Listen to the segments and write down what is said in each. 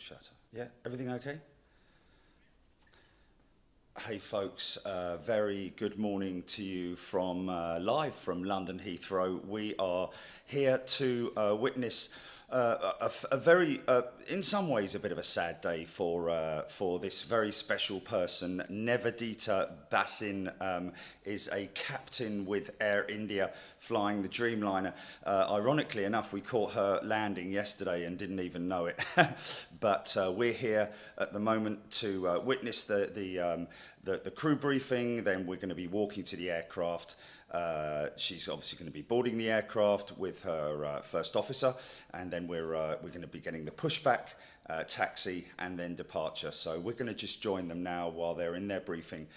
shutter. Yeah, everything okay? Hey folks, very good morning to you from live from London Heathrow. We are here to witness a very, in some ways, a bit of a sad day for this very special person. Nivedita is a captain with Air India flying the Dreamliner. Ironically enough, we caught her landing yesterday and didn't even know it. But we're here at the moment to witness the crew briefing. Then we're going to be walking to the aircraft. She's obviously going to be boarding the aircraft with her first officer, and then we're going to be getting the pushback taxi and then departure. So we're going to just join them now while they're in their briefing.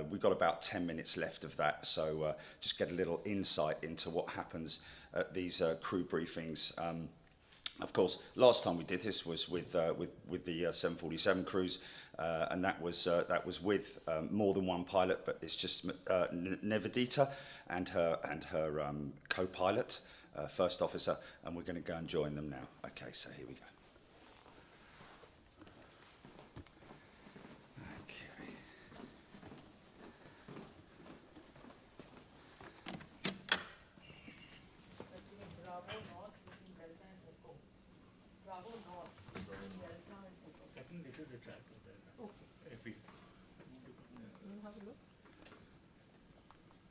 We've got about 10 minutes left of that, so just get a little insight into what happens at these crew briefings. Of course, last time we did this was with the 747 crews, and that was with more than one pilot, but it's just Nivedita and her co-pilot, first officer, and we're going to go and join them now. Okay, so here we go.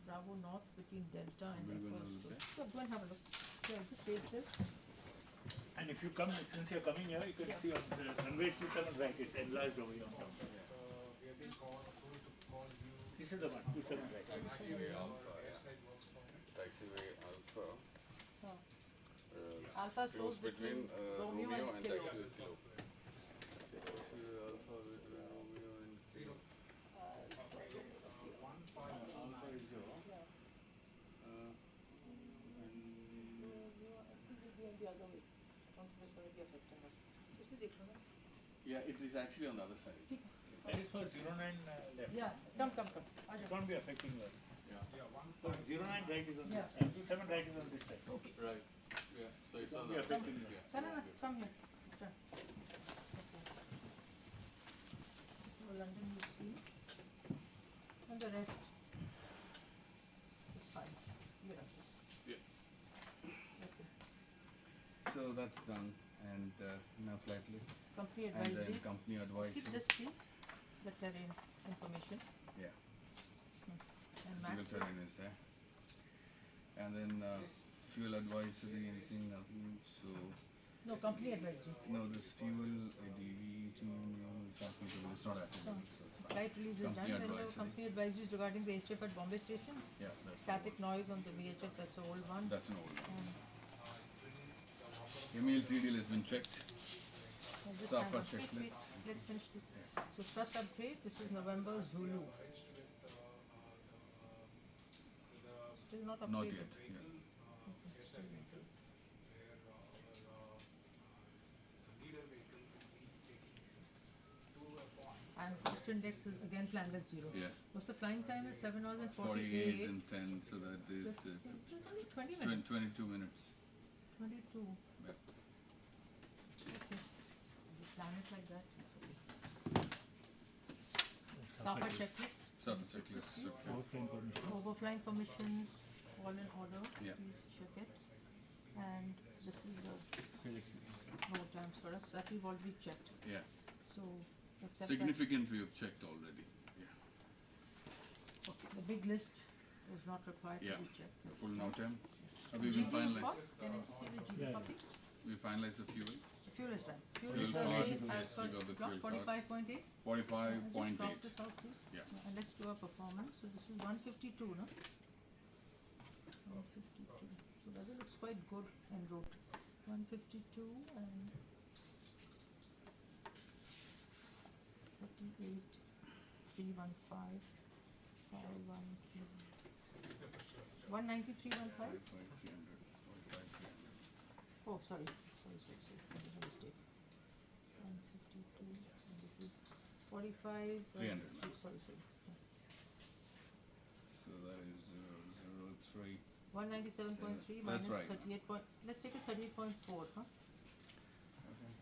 Bravo North between Delta and Echo. So go and have a look. So just take this. And if you come, since you're coming here, you can see on the runway 27 right, it's enlarged over here on top. This is the one, 27 right. Taxiway Alpha, yeah. Taxiway Alpha. Alpha shows between Romeo and Kilo. Taxiway Kilo. Taxiway Alpha between Romeo and Kilo. Alpha is 0. Yeah, it is actually on the other side. That is for 09 left. Yeah, come. It won't be affecting you. Yeah. So 09 right is on this side, 27 right is on this side. Okay. Right. Yeah. So it's on Won't be the other side. affecting you. Yeah. No, come here. Come. So London you see, and the rest is fine. Yeah. Okay. So that's done, and now flight lift, Company and then advisories. company Keep advisory. this please. The terrain information Yeah. and Fuel maps. terrain is there, and then fuel advisory, anything, nothing. So No, company advisory. no, this fuel ADV talking to it's not applicable. So it's fine. Flight release is done. Company Then the advisory. company advisories regarding the HF at Bombay stations. Yeah, that's Static noise on the VHF, that's the old one. That's an old one. And MLCD has been checked. this SAFA time on- checklist. Let's finish this. So first update, this is November Zulu. Still not updated. Not yet. Yeah. Okay, still not. And cost index is again planned at 0. Yeah. What's the flying time is 7 hours and 48 48. and 10, so that is It's only 20 minutes. 22 minutes. 22. Yeah. Okay. We plan it like that. It's okay. SAFA checklist. SAFA checklist. Overflying permissions, all in order. Yeah. Please check it. And this is the road times for us that we've already checked. Yeah. So except Significant we have checked already. Yeah. that, okay, the big list is not required Yeah. to be checked. The full NOTAM. We will GD report, finalize. can I just see the GD copy? We finalize the fuel. The fuel is done. Fuel Fuel is card, done. yes, As per we got the clock, fuel card. 45.8. 45.8. Just cross this out, please. Yeah. And let's do a performance. So this is 152, no? 152. So that looks quite good en route. 152 and 38, 315, 512. 193, 15? 45,300. 45,300. Oh, sorry. That is a mistake. 152 and this is 45. 300. Sorry. So that is 003. 197.3 That's minus right. 38 point. Let's take a 38.4, huh? Okay.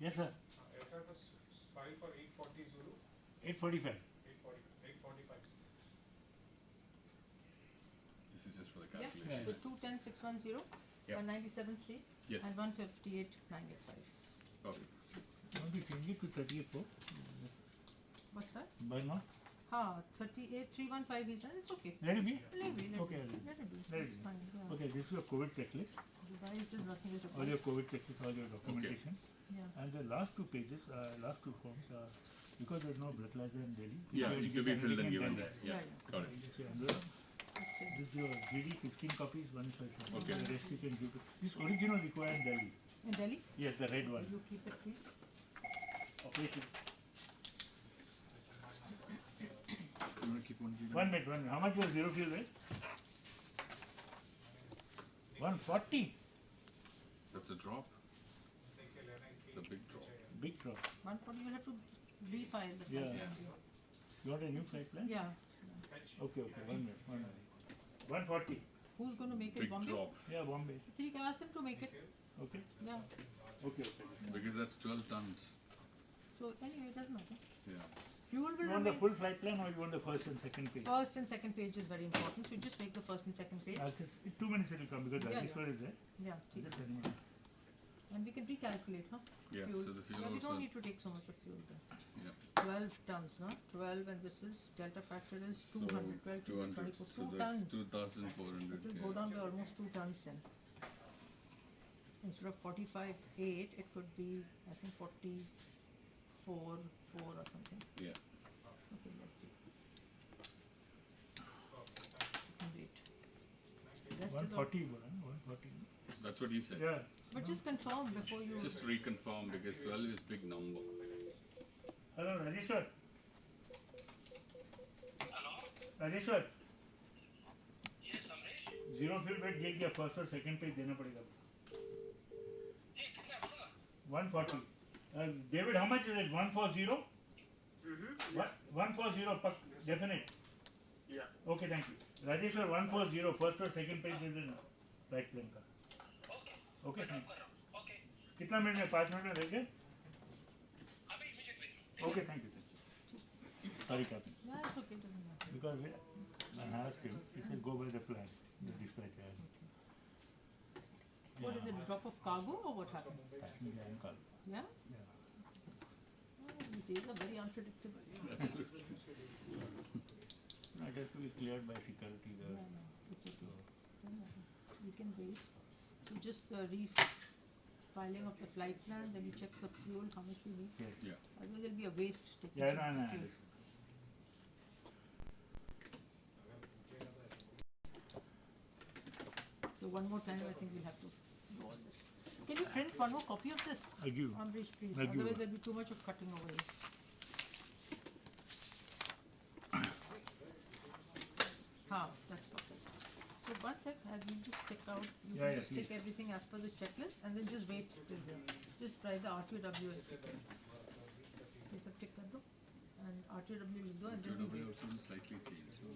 Yes, sir. Aircraft was filed for 840 Zulu, 8:45. 845. This is just for the Yeah, calculation. so 210,610, Yeah. 197.3, Yes. and 158,985. Copy. Why don't you change it to 38.4? What's that? Why not? 38,315 is done, it's okay. Let it be. Let it be, Okay, let it be, let it it's be. fine, yeah. Okay, this is your COVID checklist. Revised is nothing is All required. your COVID checklist, all your documentation. Yeah. And the last two pages, last two forms are, because there's no breathalyzer in Delhi. Yeah, you need to be filled and given Delhi. there. Yeah, Yeah, got it. This is envelope. That's it. This is your GD, 16 copies, one is Okay. The rest you can give to, this original required in Delhi. In Delhi, Yes, the red one. will you keep it please? Okay. You want to keep one GD? 1 minute, 1 minute. How much was zero fuel rate? 140. That's a drop. It's a big drop. Big drop. 140, you'll have to refile the Yeah. file. You want a new flight plan? Yeah. Okay, 1 minute, 1 minute. 140. Who's going to make it? Big Bombay? drop. Yeah, Bombay. So you can ask them to make it. Okay. Yeah. Okay. Because that's 12 tons. So anyway, it doesn't matter. Yeah. Fuel will You want the remain. full flight plan or you want the first and second page? First and second page is very important. So you just make the first and second page. I'll just, in 2 minutes it will come because Yeah, Rajeshwar is there. Yeah. ठीक Just है. anyway. And we can recalculate, huh? Yeah, Fuel. so the fuel Yeah, we also- don't need to take so much of fuel then. Yeah. 12 tons, no? 12 and this is delta factor is So 200, 12 to 200. 24, So 2 that's tons. 2,400. It will go down by almost 2 tons then. Instead of 45.8, it could be, I think, 44.4 or something. Yeah. Okay, let's see. You can wait. Rest is all- 140, 140. That's what you said. Yeah. But just confirm before you. Just reconfirm because 12 is big number. Hello, Rajeshwar. Hello? Rajeshwar, Yes, Amresh? Zero fuel weight ये क्या first और second page देना पड़ेगा Hey, कितना बोलो ना? 140. David, how much is it? 140? 140 पक definite. Yeah. Okay, thank you. Rajeshwar 140 first और second page दे देना right plan का. Okay. Okay, thank you. कर रहा हूँ. Okay. कितना मिनट में 5 मिनट में रह गए? अभी immediate भेज दो. Okay, thank you. Sorry, Captain. Yeah, it's okay, doesn't matter. Because I asked him, he said go by the plan, the dispatch has. What is it, drop of cargo or what happened? Passenger and cargo. Yeah? Yeah. Oh, these days are very unpredictable. No, it has to be cleared by security Yeah, there. no, it's okay. Doesn't matter. We can wait. So just refiling of the flight plan, then you check the fuel, how much we need. Yes. Yeah. Otherwise there'll be a waste taking Yeah, some no, no. fuel. So one more time, I think we'll have to do all this. Can you print one more copy of this? I'll give you. Amrish, please. I'll give you Otherwise one. there'll be too much of cutting over here. That's perfect. So one sec, I will just check out, you Yeah, can yeah, just take please. everything as per the checklist and then just wait till here. Just try the RTW if you can. ये सब check कर दो and RTW लिख दो and then we QW wait. also will slightly change. So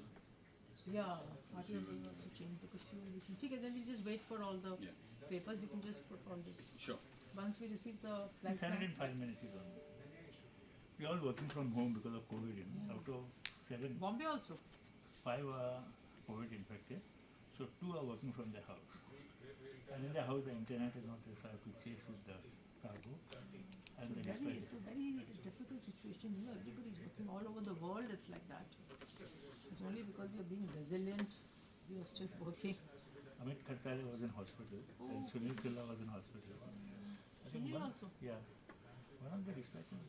Yeah, RTW will also change because fuel we can. ठीक है, then we just wait for all the Yeah. papers, we can just put all this. Sure. Once we receive the He flight sent it in plan. 5 minutes. He told me. We're all working from home because of COVID. You know? Yeah. Out of 7, Bombay also. 5 are COVID infected. So 2 are working from their house. And in the house, the internet is not there, so I have to chase with the cargo. And the It's dispatch. a very difficult situation. You know, everybody's working all over the world. It's like that. It's only because we are being resilient, we are still working. Amit Khartale was in hospital. And Oh. Sunil Killa was in hospital. I think Sunil one- also? Yeah. One of the dispatchers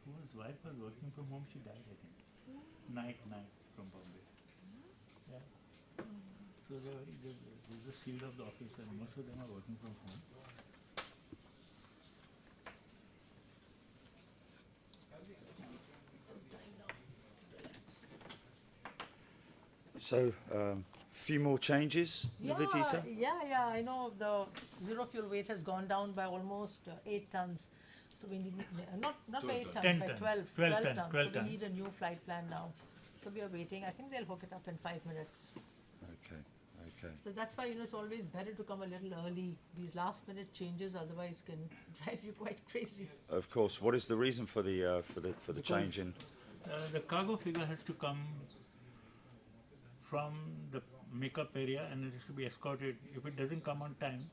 whose wife was working from home, she died, I think. Night from Bombay. Yeah. So there's a seal of the office and most of them are working from home. So, few more changes, Nivedita? Yeah, I know the zero fuel weight has gone down by almost 8 tons. So we need, not by 8 tons, 10 by tons. 12 12 tons. tons, So 12 we tons. need a new flight plan now. So we are waiting. I think they'll hook it up in 5 minutes. Okay. Okay. So that's why, it's always better to come a little early. These last minute changes otherwise can drive you quite crazy. Of course. What is the reason for the Because, change in? The cargo figure has to come from the makeup area and it has to be escorted. If it doesn't come on time,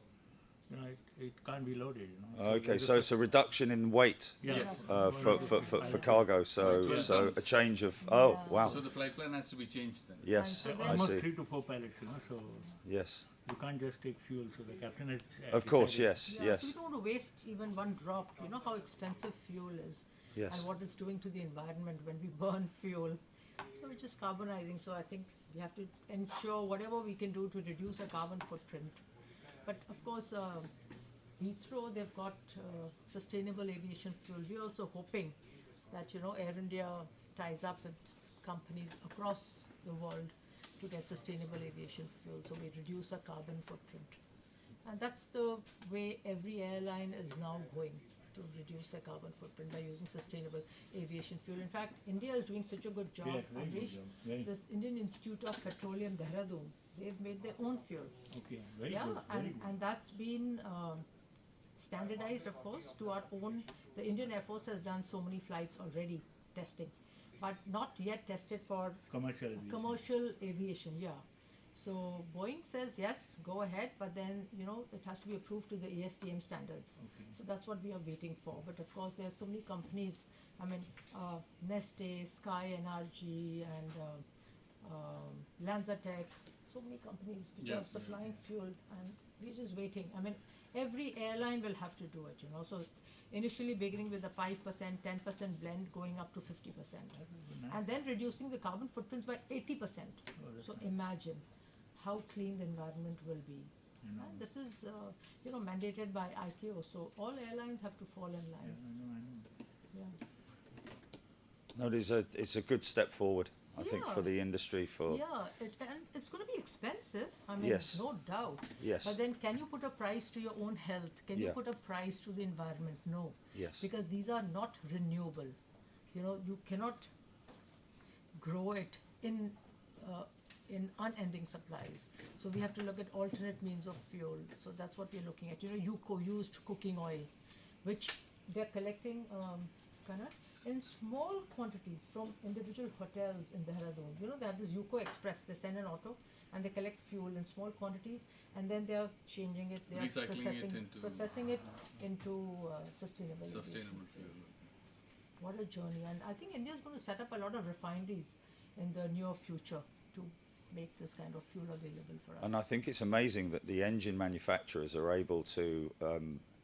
it can't be loaded. Okay, so it's a reduction in weight Yes. for cargo. So 12 so a tons. change of Yeah. wow. So the flight plan has to be changed then. Yes, And so I Almost see. 3 to 4 pallets. So Yes, you can't just take fuel. So the captain has. of course. decided- Yes, Yeah, yes, so we don't want to waste even one drop. You know how expensive fuel is yes. and what it's doing to the environment when we burn fuel. So we're just carbonizing. So I think we have to ensure whatever we can do to reduce our carbon footprint. But of course, Heathrow, they've got sustainable aviation fuel. We're also hoping that, Air India ties up with companies across the world to get sustainable aviation fuel, so we reduce our carbon footprint. And that's the way every airline is now going, to reduce their carbon footprint by using sustainable aviation fuel. In fact, India is doing such a good job. Yes, very good Amrish. job. Very- This Indian Institute of Petroleum, Dehradun, they've made their own fuel. Okay, very Yeah, good. Very and, good. and that's been standardized, of course, to our own. The Indian Air Force has done so many flights already, testing, but not yet tested for Commercial. aviation. commercial aviation, yeah. So Boeing says yes, go ahead, but then it has to be approved to the ASTM standards. Okay. So that's what we are waiting for. But of course, there are so many companies. I mean, Neste, Sky NRG, and Lanzatech. So many companies which Yeah, are supplying fuel, and we're just waiting. I mean, every airline will have to do it. So initially beginning with a 5%, 10% blend, going up to 50%, nice. and then reducing the carbon footprints by 80%. that's So imagine how clean the environment will be. You know. And this is, mandated by ICAO. So all airlines have to fall in Yeah, line. I know. Yeah. No, it's a good step forward. I think for Yeah. the industry. Yeah, and it's going to be expensive. I mean, Yes. no doubt. Yes. But then, can you put a price to your own health? Can you Yeah. put a price to the environment? No. Yes. Because these are not renewable. You cannot grow it in unending supplies. So we have to look at alternate means of fuel. So that's what we're looking at. Used cooking oil, which they're collecting in small quantities from individual hotels in Dehradun. They have this UCO Express. They send an auto and they collect fuel in small quantities, and then they are changing it. They are Recycling it processing it into sustainable aviation Sustainable fuel. What a journey. And I think India is going to set up a lot of refineries in the near future to make this kind of fuel available for us. And I think it's amazing that the engine manufacturers are able to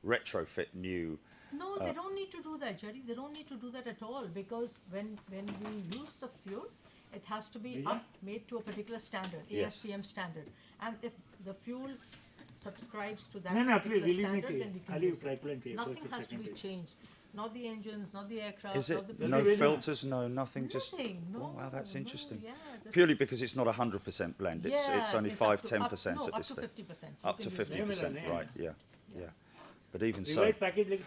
retrofit new. No, they don't need to do that, Jerry. They don't need to do that at all, because when we use the fuel, it has to be Yeah. made to a particular standard, Yes. ASTM standard. And if the fuel subscribes to that No, no, particular please, leave me standard, to then we can I'll leave use flight plan it. to you, Nothing first or has to second be page. changed. Not the engines, not the aircraft, Is not it the no Really? filters? No, nothing. Just Nothing, no. oh, wow, that's no, interesting. yeah, this- Purely because it's not 100% blend. It's only it's 5-10% no, at this up to stage. 50%. Up to 50%, Yeah. right? Yeah, yeah. But even so, Revised package like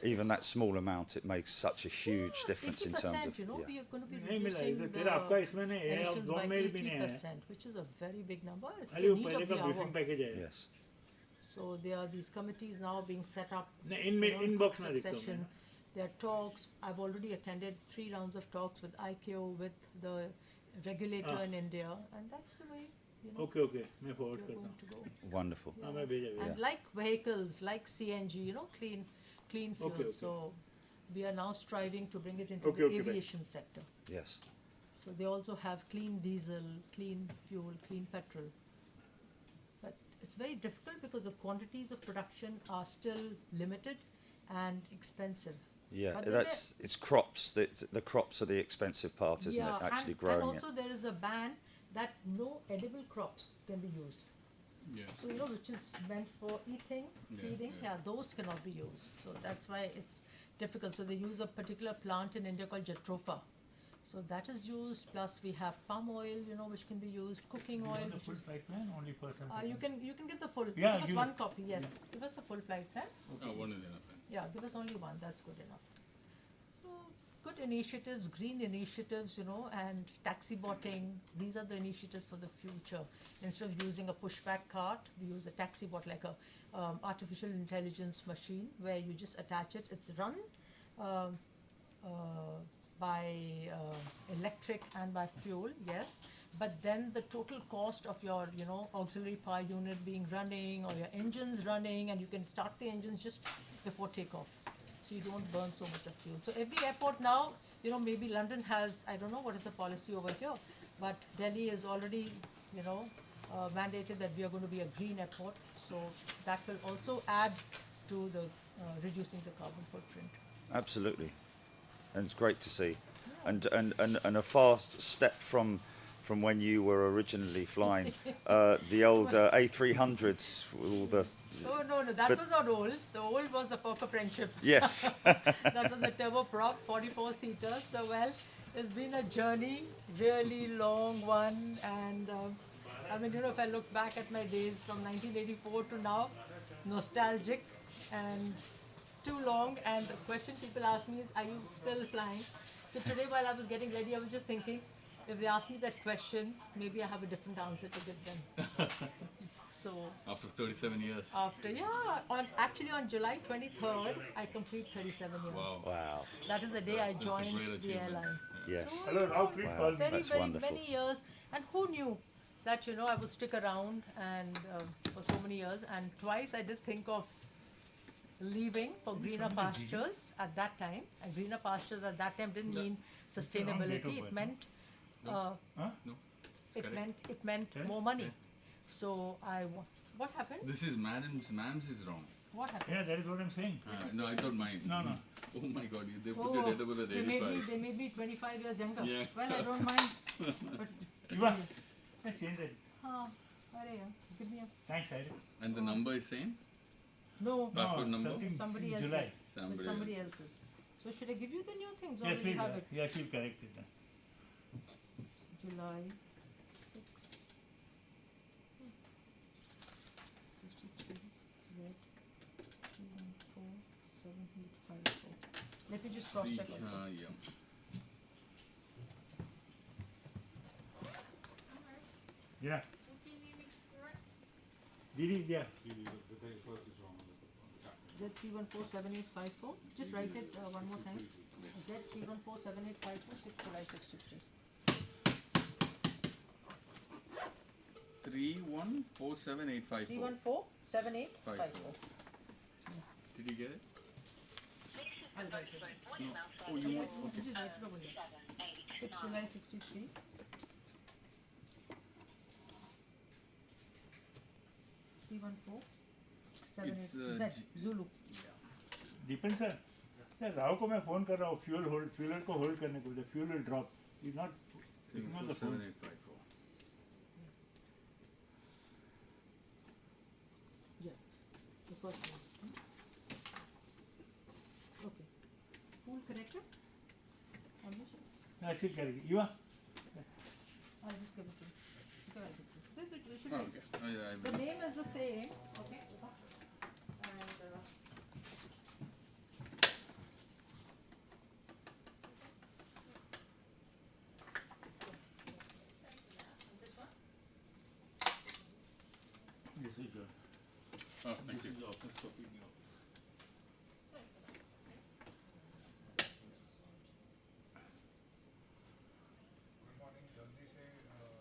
even that small amount, it makes such a huge difference in terms of. We are going to be नहीं मिला reducing इधर the तेरा आपका इसमें नहीं है अब emissions दो by मेल भी नहीं है 80%, which is a very big number. It's the Ali वो need पहले of का the hour. ब्रीफिंग पैकेज है Yes. So there are these committees now being set up. नहीं in inbox quick में देखता हूँ succession. There are talks. I've already attended 3 rounds of talks with ICAO, with the regulator Ah. in India, and that's the way okay okay मैं forward we're करता going हूँ to go. Wonderful. हाँ मैं भेजा भेजा And like vehicles, like CNG, clean fuel. Okay. So we are now striving to bring it into Okay, the okay, fine. aviation sector. Yes. So they also have clean diesel, clean fuel, clean petrol. But it's very difficult because the quantities of production are still limited and expensive. Yeah, But then it's crops. The crops are the expensive part, isn't it? Actually and growing also there is a ban that no edible crops can be used. Yeah. So which is meant for eating, Yeah, feeding, yeah. those cannot be used. So that's why it's difficult. So they use a particular plant in India called jatropha. So that is used. Plus we have palm oil, which can be used. Cooking You oil. want the Which full is, flight plan only first and you second? can give the full. Yeah, give us give one it. copy. Yes. Give us the full flight plan. Oh, one is enough. Yeah, give us only one. That's good enough. So good initiatives, green initiatives, you know, and taxi botting. These are the initiatives for the future. Instead of using a pushback cart, we use a taxi bot, like a artificial intelligence machine where you just attach it. It's run um by electric and by fuel, yes. But then the total cost of your, you know, auxiliary power unit being running or your engines running, and you can start the engines just before takeoff, so you don't burn so much of fuel. So every airport now, you know, maybe London has, I don't know what is the policy over here, but Delhi is already, you know, mandated that we are going to be a green airport. So that will also add to the reducing the carbon footprint. Absolutely, and it's great to see, and a fast step from when you were originally flying the old A300s with all the Oh, no, that But- was not old. The old was the Fork of Friendship. yes. That was the turboprop, 44-seater. So, well, it's been a journey, really long one. And I mean, you know, if I look back at my days from 1984 to now, nostalgic and too long. And the question people ask me is, are you still flying? So today, while I was getting ready, I was just thinking, if they ask me that question, maybe I have a different answer to give them. So After 37 years. after, on July 23rd, I complete 37 years. Wow. Wow. That is the day I That's a joined great the achievement. airline. Yes. Hello, Rao, please Wow. call me. Very, That's very wonderful. many years. And who knew that, you know, I would stick around and for so many years. And twice I did think of leaving for greener pastures at that time. And greener pastures at that time didn't mean sustainability. It meant Huh? No. it meant Correct. more money. So what happened? This is ma'am's is wrong. What happened? Yeah, that is what I'm saying. No, I thought mine. No, no. Oh my God, they put your date of birth at they made 85. me 25 years younger. Yeah. Well, I don't mind. But Iva, let's change that. give me a Thanks, Harry. And the number is same? no. Passport number? something Somebody in else's. July. With somebody else's. So should I give you the new things or Yes, will please. you have it? Yeah, she'll correct it then. July 6. 63 Z 2147854. Let me just cross check also. Yeah. Yeah. Didi, yeah. Z3147854. Just write it one more time. Z3147854 6 July 63. 314785. 3147854. Did you get it? I'll write it. No. Oh, you want? Okay. Just write it over here. 6 July 63. 31478 It's, Z Zulu. Depends, sir. Sir Rao को मैं phone कर रहा हूँ फ्यूलर को hold करने को fuel will drop is not picking on the phone 7854. Yeah, the first one. Okay. Full corrected? Almost. ऐसे करेगी युवा I'll just give it to you. Okay, I'll give it to you. This should Oh, be. okay. Oh, yeah, I The will. name is the same. Okay. And this one. This is Oh, thank you.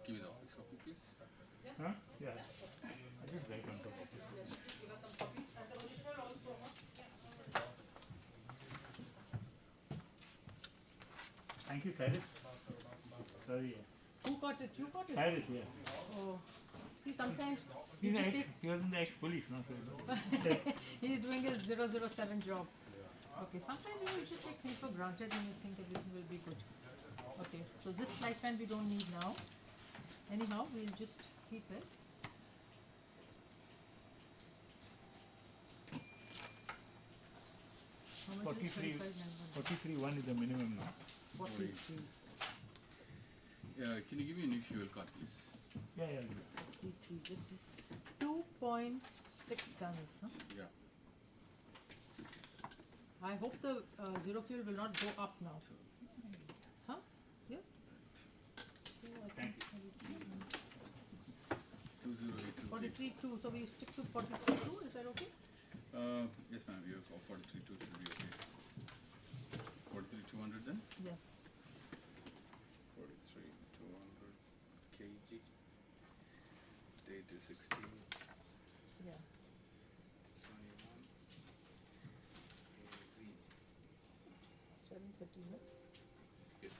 Give me the office copy, please. हाँ या I just write on top of Give us some copies and the original also. Thank you सैरिस sorry Who got it? You got it? सैरिस या Oh. See, sometimes he you just is take. He was in the ex police no so He's doing his 007 job. Okay, sometimes you just take things for granted and you think everything will be good. Okay, so this flight fan we don't need now. Anyhow, we'll just keep it. How much is 43 35,900? 43.1 is the minimum now 43. Yeah, can you give me a new fuel card, please? yeah yeah 43, just 2.6 tons. Huh? Yeah. I hope the zero fuel will not go up now. Thank you. 2082. 43.2, so we stick to 43.2, is that okay? Yes, ma'am. You have 43.2 should be okay. 43.200 then? Yeah. 43.200 kg. Date is 16. Yeah. 21. Z. 7:30, no? Yes.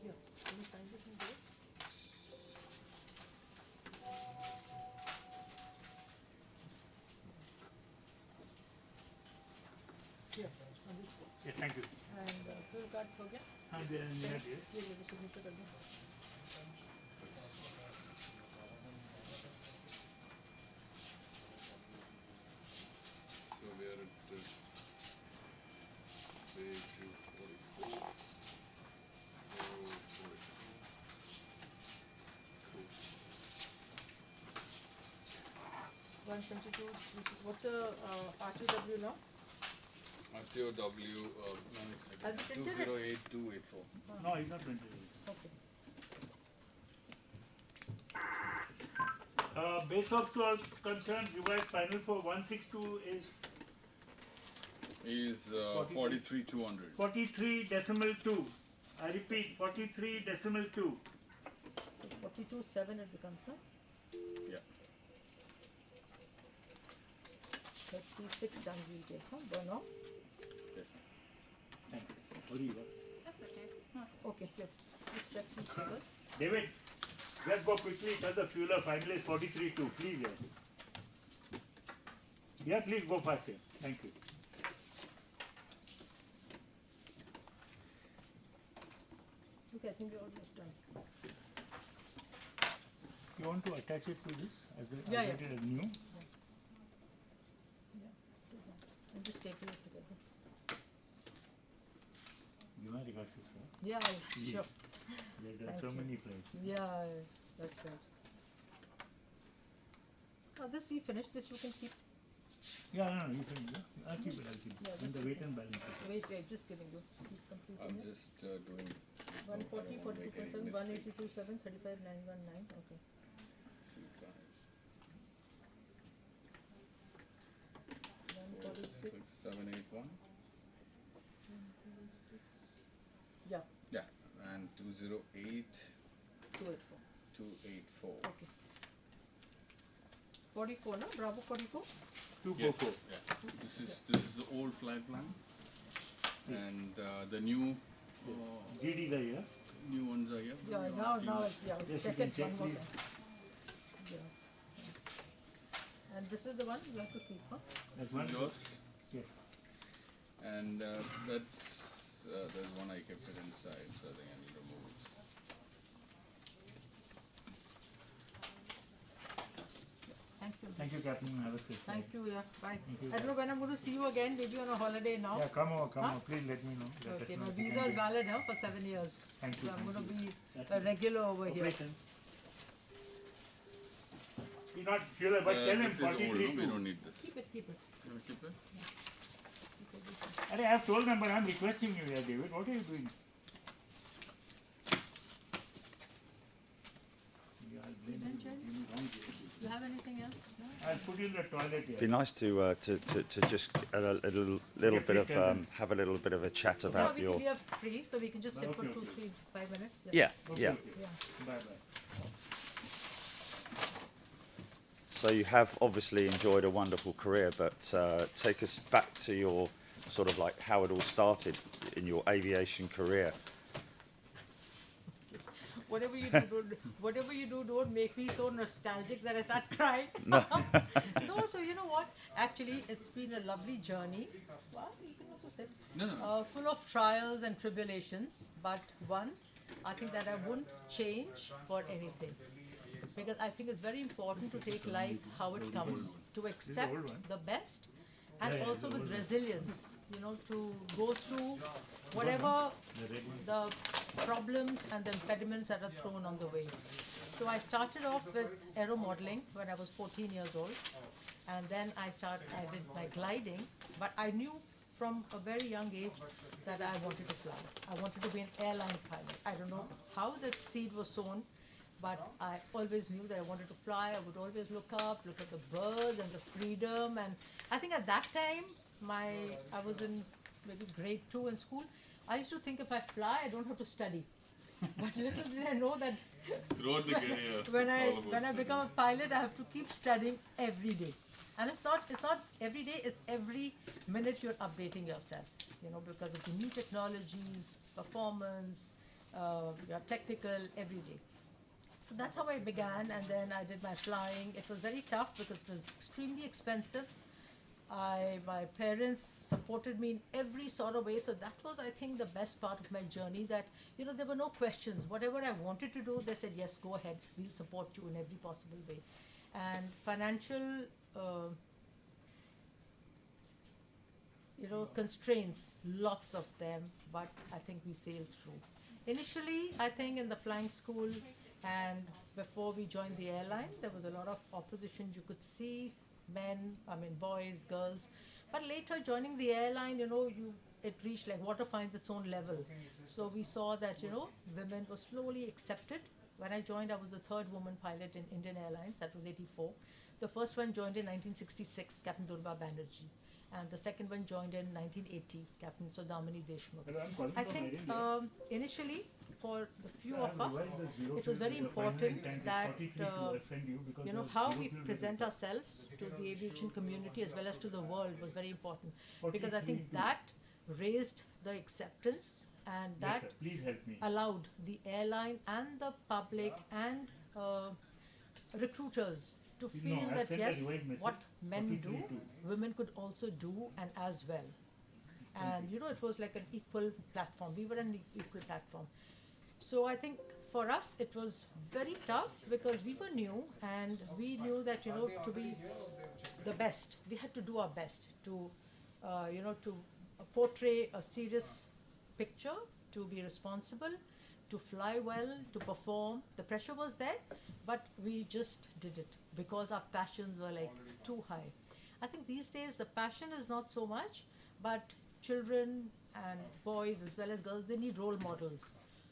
Yeah. Can you sign this and do it? Yeah, on this one. Yeah, thank you. And fuel card हो गया? I'm there in a minute, yes. ये ये signature कर दो. So we are at page 244. Cool. 122. What's the RTW now? RTOW, Has it printed it? 208284. No, it's not printed. Okay. Based of all concerned, revised final for 162 is 43,200. 43.2. I repeat, 43.2. So 42.7 it becomes, no? Yeah. 36 done we'll take, huh? Burn off. Yes. Thank you. What do you got? That's okay. Okay, good. Just check these figures. David, just go quickly, tell the fueler final is 43.2, please. Yeah. Yeah, please go fast here. Thank you. Okay, I think we're almost done. You want to attach it to this as a, Yeah, as yeah. it is new? Yeah, do that. I'm just taking it together. You are regards to sir. Yeah, sure. There are Thank so you. many places. Yeah, that's right. Now this we finished. This you can keep. Yeah, no, you can. Yeah. I'll keep it. I'll keep it. Yeah, And the just- weight and balance. Wait, just giving you. Please complete I'm it. just doing. 140, I don't wanna make any 42.7, 182, mistakes. 7, 35, 919. Okay. 146. 781. Yeah, Yeah, and 208 284. 284. Okay. 44, no? Bravo 44? 244. Yeah. This is the old flight plan, and the new GD the year. new ones are here. Yeah, yeah, Yes, check you can it check, one more please. time. Yeah. And this is the one you have to keep, huh? That's This is one. yours, Yes. and that's there's one I kept it inside, so I think I need to move it. Thank you. Thank you, Captain. Have a safe Thank you, yeah. Bye. Thank you. I don't know when I'm going to see you again, maybe on a holiday now. Yeah, come over, come Huh? over. Please let me know. Let Okay, us know my if you visa can is be- valid now for 7 years. Thank you. So I'm thank going to you. be That's a regular over here. Operation. You're not fueler, but tell him This is old, no? 43 We too. don't need this. Keep it, keep it. You want to keep it? Keep it. I have told them, but I'm requesting you here, David. What are you doing? Yeah, I'll blame Then, you. Chen? Give me wrong David. You have anything else? No? I'll put you in the toilet here. Be nice to just a little Yeah, bit of please tell them. have a little bit of a chat Yeah, about we your are free, so we can just sit for Okay, 2, okay. 3, 5 minutes. yeah Okay, yeah. okay. Yeah. Bye bye. So you have obviously enjoyed a wonderful career, but take us back to your sort of like how it all started in your aviation career. Whatever you do, don't make me so nostalgic that I start crying. No. No, so you know what? Actually, it's been a lovely journey. Well, you can also say, No. full of trials and tribulations. But one, I think that I wouldn't change for anything. Because I think it's very important to take life how it comes, to accept old one. the best, and Yeah, yeah, also the with old one. resilience, you know, to go through whatever The red one. the problems and the impediments that are thrown on the way. So I started off with aero modeling when I was 14 years old, and then I did my gliding, but I knew from a very young age that I wanted to fly. I wanted to be an airline pilot. I don't know how that seed was sown, but I always knew that I wanted to fly. I would always look up, look at the birds and the freedom. And I think at that time, I was in maybe grade 2 in school. I used to think if I fly, I don't have to study. But little did I know that Throughout the career, when it's I all about when I become a pilot, I have to keep studying every day. And it's not every day. It's every minute you're updating yourself. You know, because of the new technologies, performance, your technical every day. So that's how I began, and then I did my flying. It was very tough because it was extremely expensive. My parents supported me in every sort of way, so that was, I think, the best part of my journey. That there were no questions. Whatever I wanted to do, they said, "Yes, go ahead. We'll support you in every possible way." And financial, constraints, lots of them, but I think we sailed through. Initially, I think in the flying school and before we joined the airline, there was a lot of opposition. You could see boys, girls. But later joining the airline, it reached like water finds its own level. So we saw that, women were slowly accepted. When I joined, I was the third woman pilot in Indian Airlines. That was 84. The first one joined in 1966, Captain Durba Banerjee. And the second one joined in 1980, Captain Sodamani Deshmukh. Hello, I'm calling I from think Air India. Initially, for the few I of have us, divided the it was very 0 important 0.9 that, 43 to offend you because the how 0 we fuel present rate ourselves to the aviation community as well as to the world was very important. Because I 43 think to- that raised the acceptance, and Yes, that sir. Please help me. allowed the airline and the public and recruiters to No, feel I've that sent a yes, revised message, what men do, 43 too. women could also do, and as well. And it was like an equal platform. We were an equal platform. So I think for us it was very tough because we were new, and we knew that to be the best, we had to do our best to to portray a serious picture, to be responsible, to fly well, to perform. The pressure was there, but we just did it because our passions were like too high. I think these days the passion is not so much, but children and boys as well as girls, they need role models.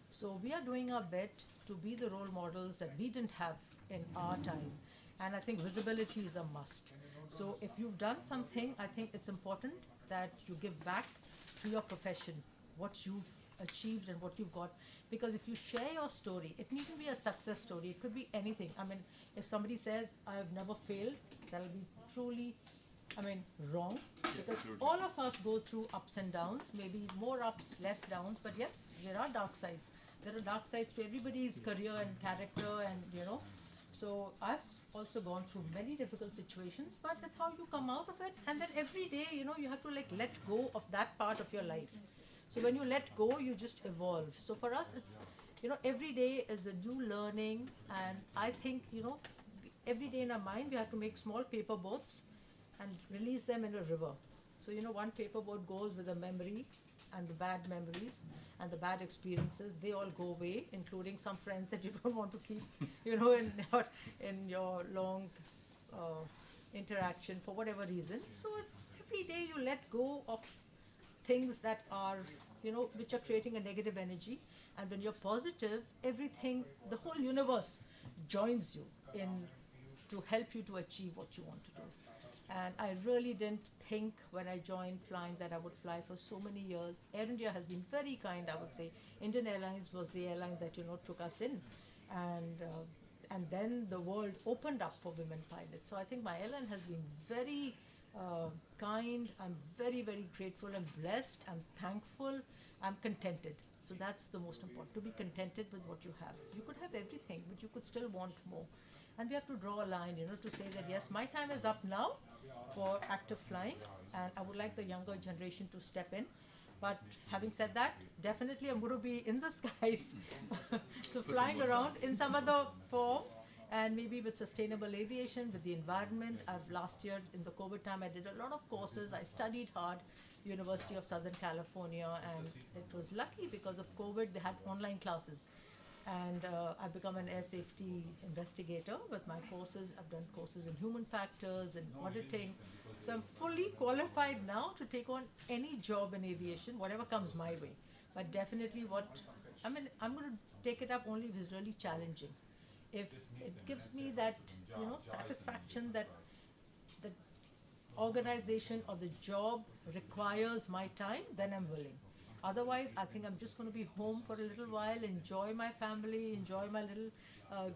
So we are doing our bit to be the role models that we didn't have in our time. And I think visibility is a must. So if you've done something, I think it's important that you give back to your profession, what you've achieved and what you've got. Because if you share your story, it needn't be a success story, it could be anything. If somebody says, "I've never failed," that'll be truly, wrong. Because all of us go through ups and downs, maybe more ups, less downs, but yes, there are dark sides. There are dark sides to everybody's career and character, and so I've also gone through many difficult situations, but that's how you come out of it. And then every day, you have to let go of that part of your life. So when you let go, you just evolve. So for us, it's, every day is a new learning. And I think, every day in our mind, we have to make small paper boats and release them in a river. So, one paper boat goes with a memory and the bad memories and the bad experiences. They all go away, including some friends that you don't want to keep, in your long interaction for whatever reason. So it's every day you let go of things that are, which are creating a negative energy. And when you're positive, everything, the whole universe joins you in to help you to achieve what you want to do. And I really didn't think when I joined flying that I would fly for so many years. Air India has been very kind, I would say. Indian Airlines was the airline that, took us in. And then the world opened up for women pilots. So I think my airline has been very kind. I'm very, very grateful and blessed. I'm thankful. I'm contented. So that's the most important, to be contented with what you have. You could have everything, but you could still want more. And we have to draw a line, to say that yes, my time is up now for active flying, and I would like the younger generation to step in. But having said that, definitely I'm going to be in the skies, so flying around in some other form, and maybe with sustainable aviation, with the environment. Last year in the COVID time, I did a lot of courses. I studied hard, University of Southern California, and it was lucky because of COVID, they had online classes. And I've become an air safety investigator with my courses. I've done courses in human factors and auditing. So I'm fully qualified now to take on any job in aviation, whatever comes my way. But definitely I'm going to take it up only if it's really challenging. If it gives me that, satisfaction that the organization or the job requires my time, then I'm willing. Otherwise, I think I'm just going to be home for a little while, enjoy my family, enjoy my little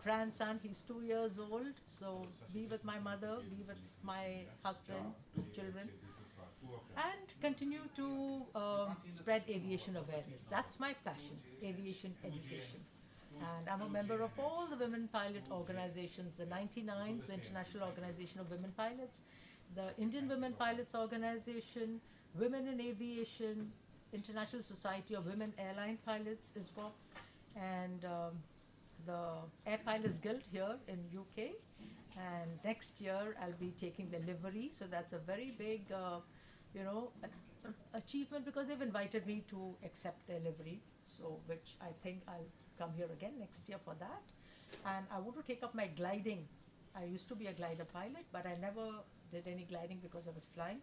grandson. He's 2 years old, so be with my mother, be with my husband, children, and continue to spread aviation awareness. That's my passion, aviation education. And I'm a member of all the women pilot organizations, the 99s, the International Organization of Women Pilots, the Indian Women Pilots Organization, Women in Aviation, International Society of Women Airline Pilots is what, and the Air Pilots Guild here in UK. And next year I'll be taking the livery, so that's a very big, achievement, because they've invited me to accept their livery. So, which I think I'll come here again next year for that. And I want to take up my gliding. I used to be a glider pilot, but I never did any gliding because I was flying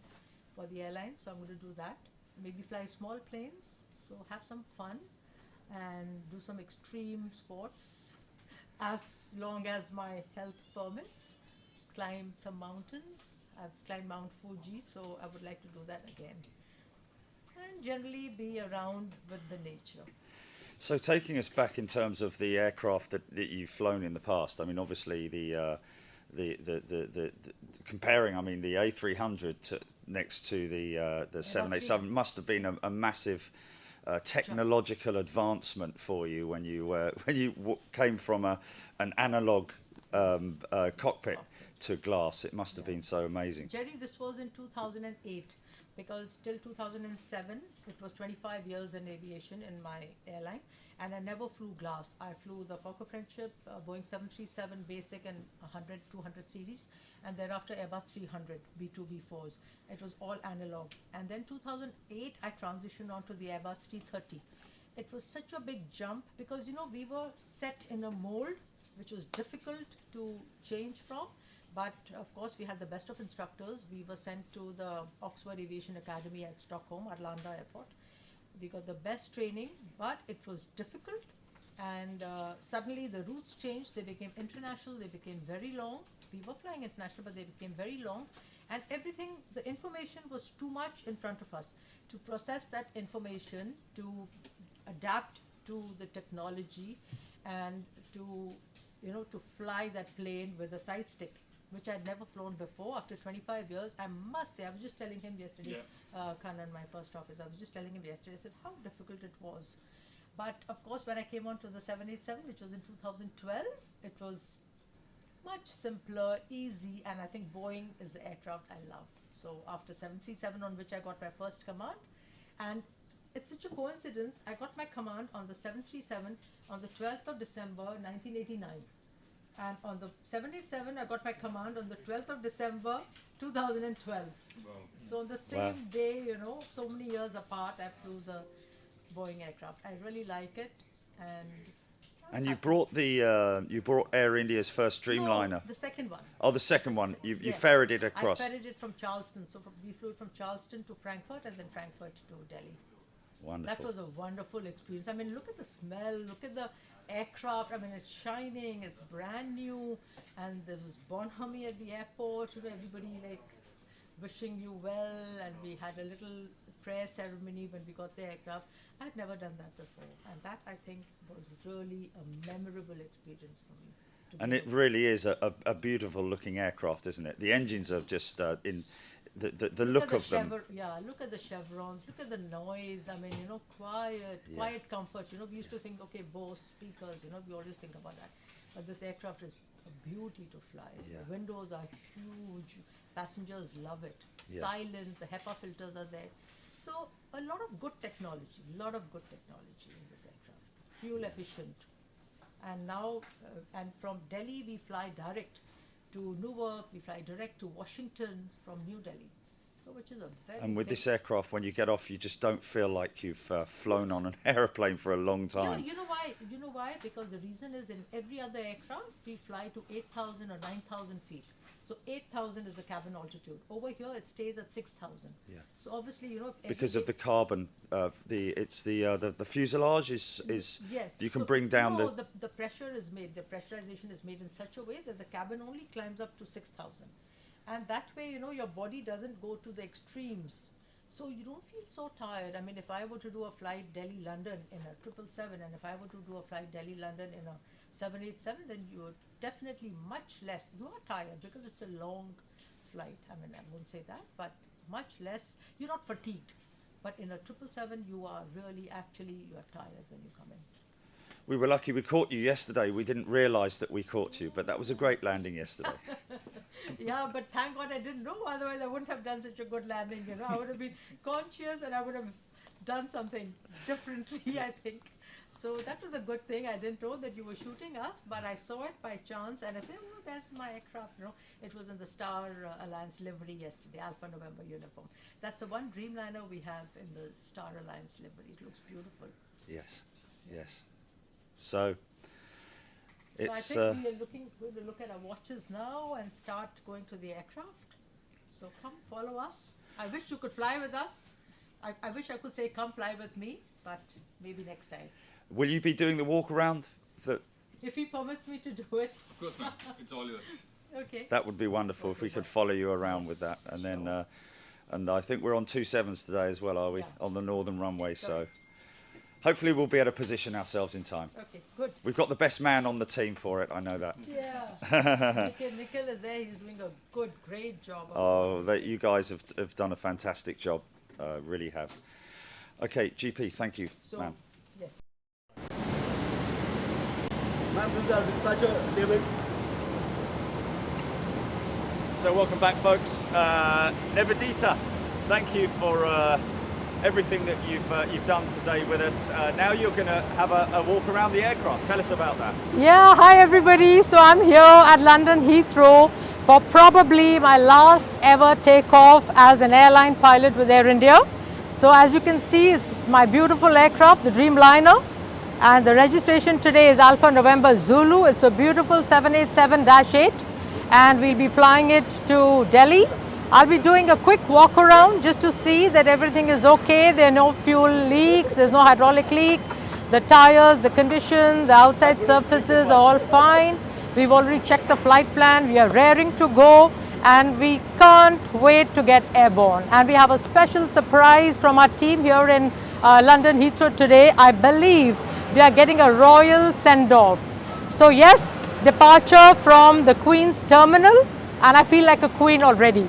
for the airline. So I'm going to do that. Maybe fly small planes, so have some fun and do some extreme sports as long as my health permits. Climb some mountains. I've climbed Mount Fuji, so I would like to do that again. And generally be around with the nature. So taking us back in terms of the aircraft that you've flown in the past, I mean, obviously the comparing, I mean, the A300 next to the 787 must have been a massive technological advancement for you when you came from an analog cockpit to glass. It must have been so amazing. Jerry, this was in 2008, because till 2007 it was 25 years in aviation in my airline, and I never flew glass. I flew the Fokker Friendship, Boeing 737 basic and 100, 200 series, and thereafter Airbus 300 B2, B4s. It was all analog. And then 2008 I transitioned onto the Airbus 330. It was such a big jump because we were set in a mold which was difficult to change from. But of course, we had the best of instructors. We were sent to the Oxford Aviation Academy at Stockholm, Arlanda Airport. We got the best training, but it was difficult. And suddenly the routes changed. They became international. They became very long. We were flying international, but they became very long. And everything, the information was too much in front of us to process that information, to adapt to the technology, and to fly that plane with a side stick, which I'd never flown before. After 25 years, I must say, I was just telling him yesterday, Kanan, my first officer, I was just telling him yesterday, I said how difficult it was. But of course, when I came on to the 787, which was in 2012, it was much simpler, easy, and I think Boeing is the aircraft I love. So after 737, on which I got my first command, and it's such a coincidence, I got my command on the 737 on the 12th of December, 1989. And on the 787, I got my command on the 12th of December, 2012. Wow. So on the same day, so many years apart, I flew the Boeing aircraft. I really like it. And you brought you brought Air India's first Dreamliner. No, the second one. Oh, the second one. You Yes. ferried it across. I ferried it from Charleston. So we flew it from Charleston to Frankfurt and then Frankfurt to Delhi. Wonderful. That was a wonderful experience. I mean, look at the smell, look at the aircraft. I mean, it's shining, it's brand new, and there was bonhomie at the airport. Everybody like wishing you well, and we had a little prayer ceremony when we got the aircraft. I'd never done that before, and that I think was really a memorable experience for me. And it really is a beautiful looking aircraft, isn't it? The engines are just in the look of them. Yeah, look at the chevrons, look at the noise. I mean, quiet comfort. We used to think, okay, Bose speakers, we always think about that. But this aircraft is a beauty to fly. Yeah. The windows are huge. Passengers love it. Yeah. Silent, the HEPA filters are there. So a lot of good technology in this aircraft. Fuel efficient. And now, and from Delhi we fly direct to Newark, we fly direct to Washington from New Delhi. So which is a very And with big- this aircraft, when you get off, you just don't feel like you've flown on an aeroplane for a long time. You know why? You know why? Because the reason is in every other aircraft we fly to 8,000 or 9,000 feet. So 8,000 is the cabin altitude. Over here it stays at 6,000. Yeah. So obviously, you know, if Because of every- the carbon, the fuselage is Yes. you can So, bring down no, the the pressure is made, the pressurization is made in such a way that the cabin only climbs up to 6,000. And that way, you know, your body doesn't go to the extremes. So you don't feel so tired. I mean, if I were to do a flight Delhi-London in a 777, and if I were to do a flight Delhi-London in a 787, then you're definitely much less. You are tired because it's a long flight. I mean, I won't say that, but much less. You're not fatigued. But in a 777, you are really, actually, you are tired when you come in. We were lucky we caught you yesterday. We didn't realise that we caught you, but that was a great landing yesterday. Yeah, but thank God I didn't know. Otherwise, I wouldn't have done such a good landing. You know, I would have been conscious and I would have done something differently, I think. So that was a good thing. I didn't know that you were shooting us, but I saw it by chance and I said, oh, there's my aircraft. You know, it was in the Star Alliance livery yesterday, Alpha November uniform. That's the one Dreamliner we have in the Star Alliance livery. It looks beautiful. Yes, yes. So it's So I think we are going to look at our watches now and start going to the aircraft. So come follow us. I wish you could fly with us. I wish I could say come fly with me, but maybe next time. will you be doing the walk around? If he permits me to do it. Of course, ma'am. It's all yours. Okay. That would be wonderful if we could follow you around with that. And then, and I think we're on 27s today as well, are we? Yeah. On the northern runway. So Correct. hopefully we'll be able to position ourselves in time. Okay, good. We've got the best man on the team for it. I know that. Yeah. Nikhil is there. He's doing a good, great job. Oh, that you guys have done a fantastic job. Really have. Okay, GP, thank you, So, ma'am. yes. Ma'am, this is our dispatcher, David. So welcome back, folks. Nivedita, thank you for everything that you've done today with us. Now you're going to have a walk around the aircraft. Tell us about that. Yeah, hi everybody. So I'm here at London Heathrow for probably my last ever takeoff as an airline pilot with Air India. So as you can see, it's my beautiful aircraft, the Dreamliner, and the registration today is Alpha November Zulu. It's a beautiful 787-8 and we'll be flying it to Delhi. I'll be doing a quick walk around just to see that everything is okay. There are no fuel leaks, there's no hydraulic leak. The tires, the condition, the outside surfaces are all fine. We've already checked the flight plan. We are raring to go and we can't wait to get airborne. And we have a special surprise from our team here in London Heathrow today. I believe we are getting a royal send-off. So yes, departure from the Queen's Terminal, and I feel like a queen already.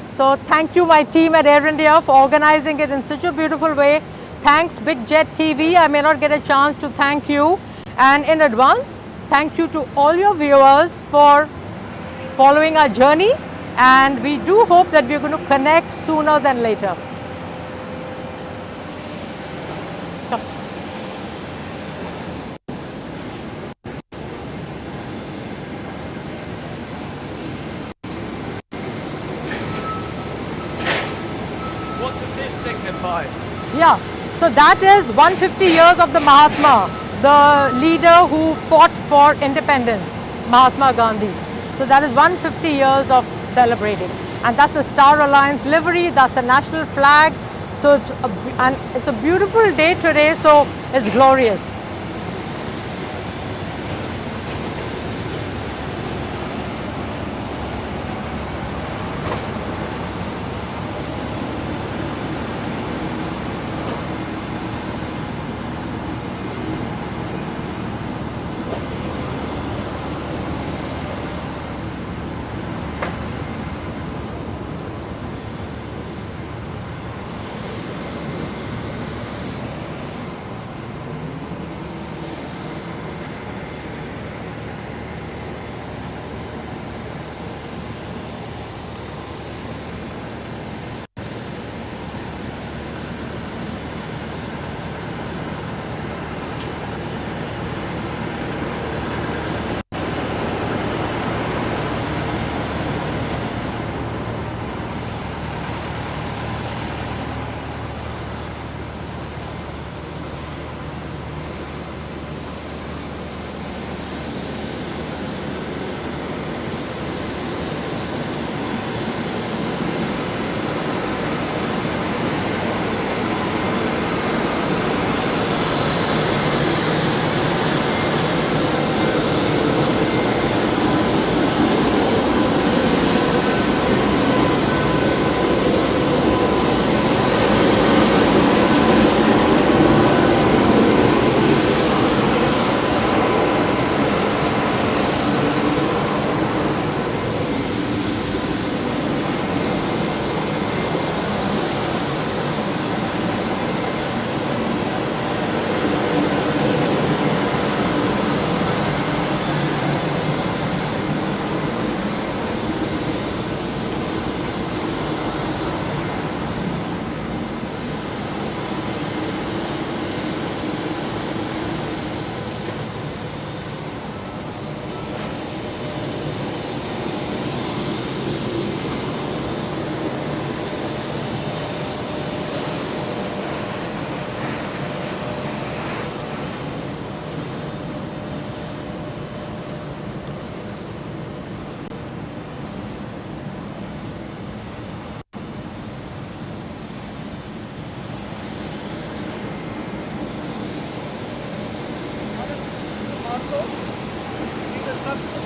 So thank you my team at Air India for organizing it in such a beautiful way. Thanks Big Jet TV. I may not get a chance to thank you. And in advance, thank you to all your viewers for following our journey. And we do hope that we're going to connect sooner than later. Come. What does this signify? Yeah, so that is 150 years of the Mahatma, the leader who fought for independence, Mahatma Gandhi. So that is 150 years of celebrating. And that's the Star Alliance livery, that's the national flag. So it's a beautiful day today, so it's glorious.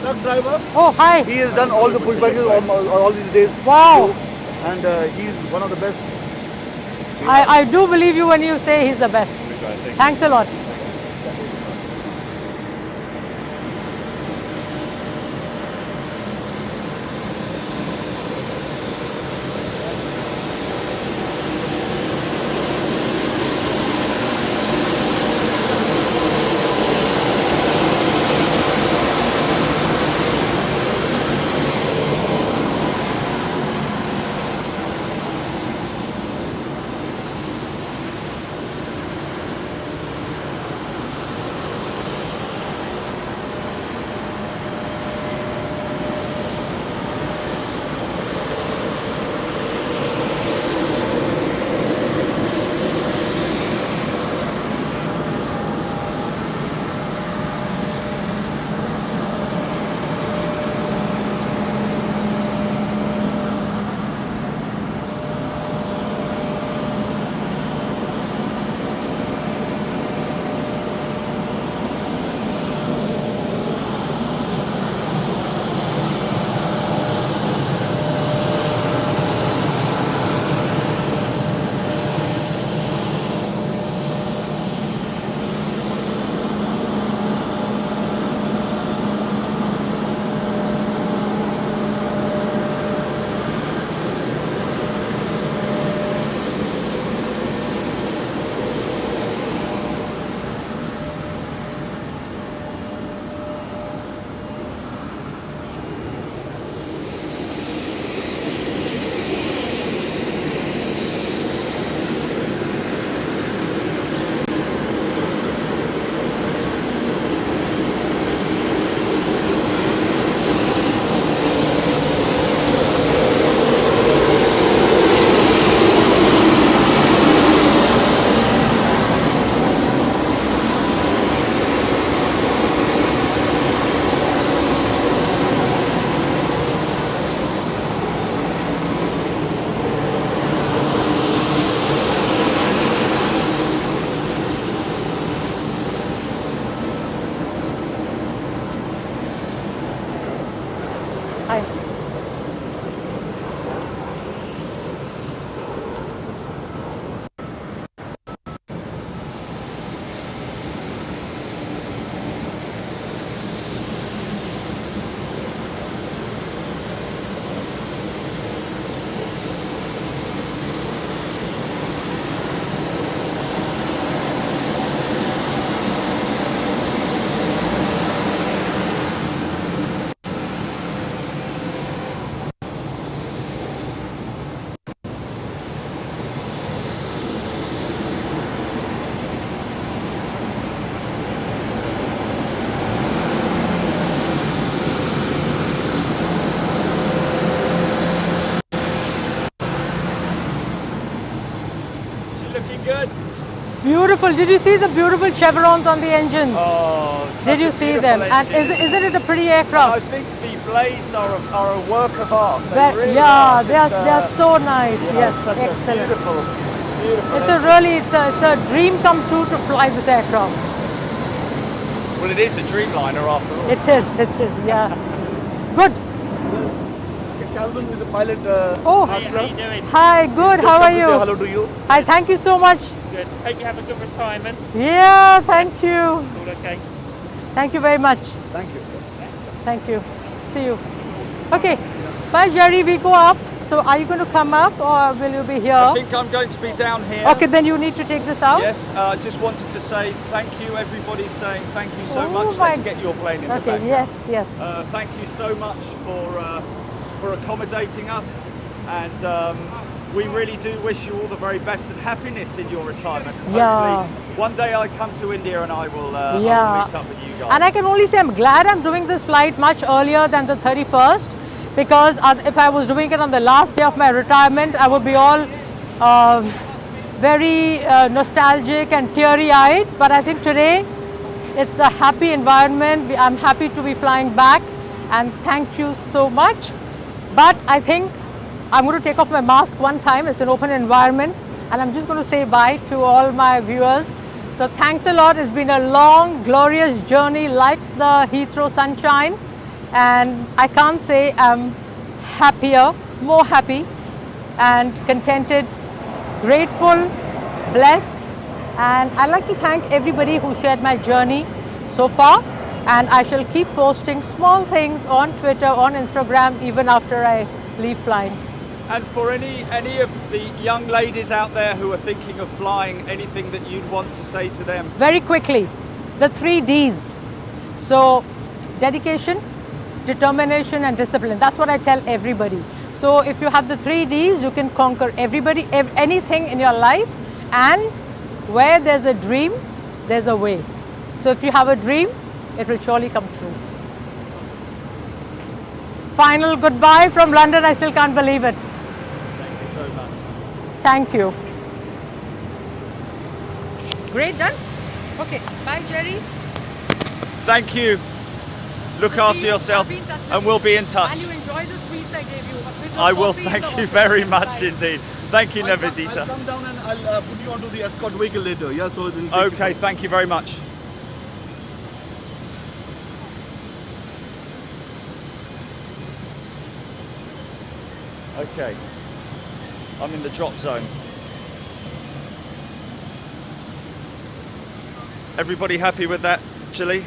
truck driver. Oh, hi. He has done all the push bikes all these days. Wow. And he's one of the best. I do believe you when you say he's the best. Thanks a lot. Hi. Looking good. Beautiful. Did you see the beautiful chevrons on the engine? Oh, Did you see them? And isn't it a pretty aircraft? I think the blades are a work of art. Yeah, they are so nice. Yes, such excellent. A beautiful. It's a dream come true to fly this aircraft. Well, it is a Dreamliner after all. It is, yeah. Good. Calvin is the pilot. Oh, How you doing? hi, good. Just How come are to say you? hello to you. Hi, thank you so much. Good. Hope you have a good retirement. Yeah, thank you. All okay? Thank you very much. Thank you. Thank you. See you. Okay. Bye, Jerry. We go up. So are you going to come up or will you be here? I think I'm going to be down here. Okay, then you need to take this out. Yes, I just wanted to say thank you. Everybody's saying thank you so Oh much. my- Let's get your plane in the Okay, background. yes. Thank you so much for accommodating us, and we really do wish you all the very best and happiness in your retirement. Yeah. Hopefully, one day I come to India and I will Yeah. meet up with you guys. And I can only say I'm glad I'm doing this flight much earlier than the 31st, because if I was doing it on the last day of my retirement, I would be all very nostalgic and teary-eyed. But I think today it's a happy environment. I'm happy to be flying back, and thank you so much. But I think I'm going to take off my mask one time. It's an open environment, and I'm just going to say bye to all my viewers. So thanks a lot. It's been a long, glorious journey like the Heathrow sunshine. and I can't say I'm happier, more happy and contented, grateful, blessed, and I'd like to thank everybody who shared my journey so far, and I shall keep posting small things on Twitter, on Instagram, even after I leave flying. And for any of the young ladies out there who are thinking of flying, anything that you'd want to say to them? Very quickly, the 3 Ds. So, dedication, determination and discipline. That's what I tell everybody. So if you have the 3 Ds, you can conquer anything in your life, and where there's a dream, there's a way. So if you have a dream, it will surely come true. Final goodbye from London. I still can't believe it. Thank you so much. Thank you. Great, done? Okay, bye Jerry. Thank you. Look after yourself, and we'll be in touch. And you enjoy the sweets I gave you. I will, thank you very much indeed. Thank you, Nivedita. I'll come down and I'll put you onto the escort vehicle later. Yeah, so it'll take Okay, you thank you very much. Okay, I'm in the drop zone. Everybody happy with that, Chile?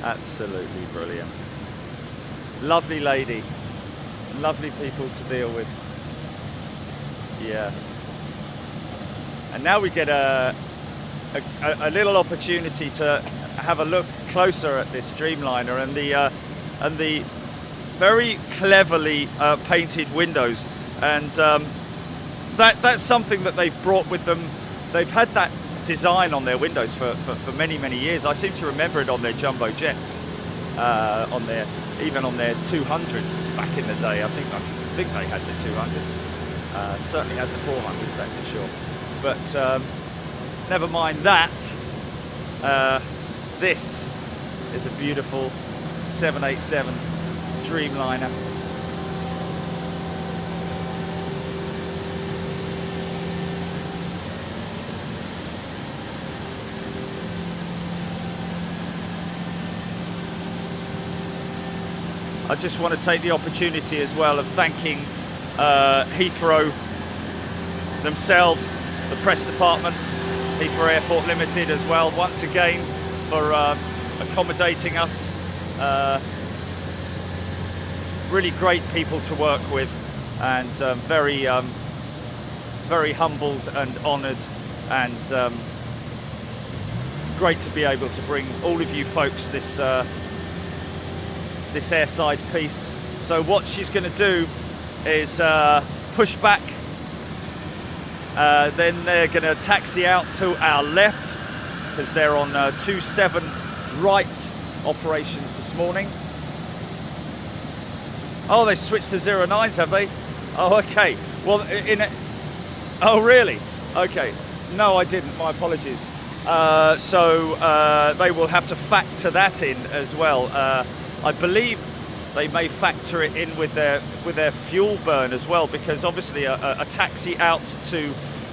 Absolutely brilliant. Lovely lady, lovely people to deal with. Yeah. And now we get a little opportunity to have a look closer at this Dreamliner and the very cleverly painted windows, and that's something that they've brought with them. They've had that design on their windows for many years. I seem to remember it on their jumbo jets, even on their 200s back in the day. I think they had the 200s. Certainly had the 400s, that's for sure. But never mind that. This is a beautiful 787 Dreamliner. I just want to take the opportunity as well of thanking Heathrow themselves, the press department, Heathrow Airport Limited as well, once again for accommodating us. Really great people to work with, and very humbled and honoured, and great to be able to bring all of you folks this airside piece. So what she's going to do is push back, then they're going to taxi out to our left because they're on 27 right operations this morning. Oh, they switched to 09s, have they? Oh, okay. Well, oh, really? Okay. No, I didn't. My apologies. So they will have to factor that in as well. I believe they may factor it in with their fuel burn as well, because obviously a taxi out to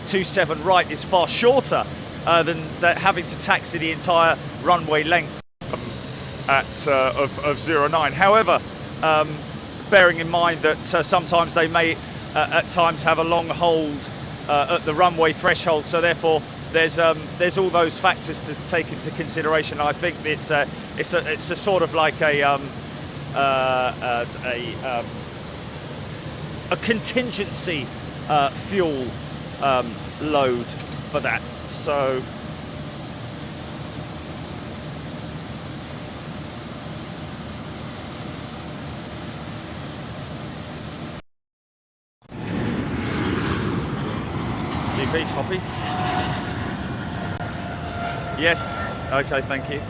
27 right is far shorter than having to taxi the entire runway length of 09. However, bearing in mind that sometimes they may at times have a long hold at the runway threshold, so therefore there's all those factors to take into consideration. I think it's a sort of like a contingency fuel load for that. So GP, copy. Yes. Okay, thank you.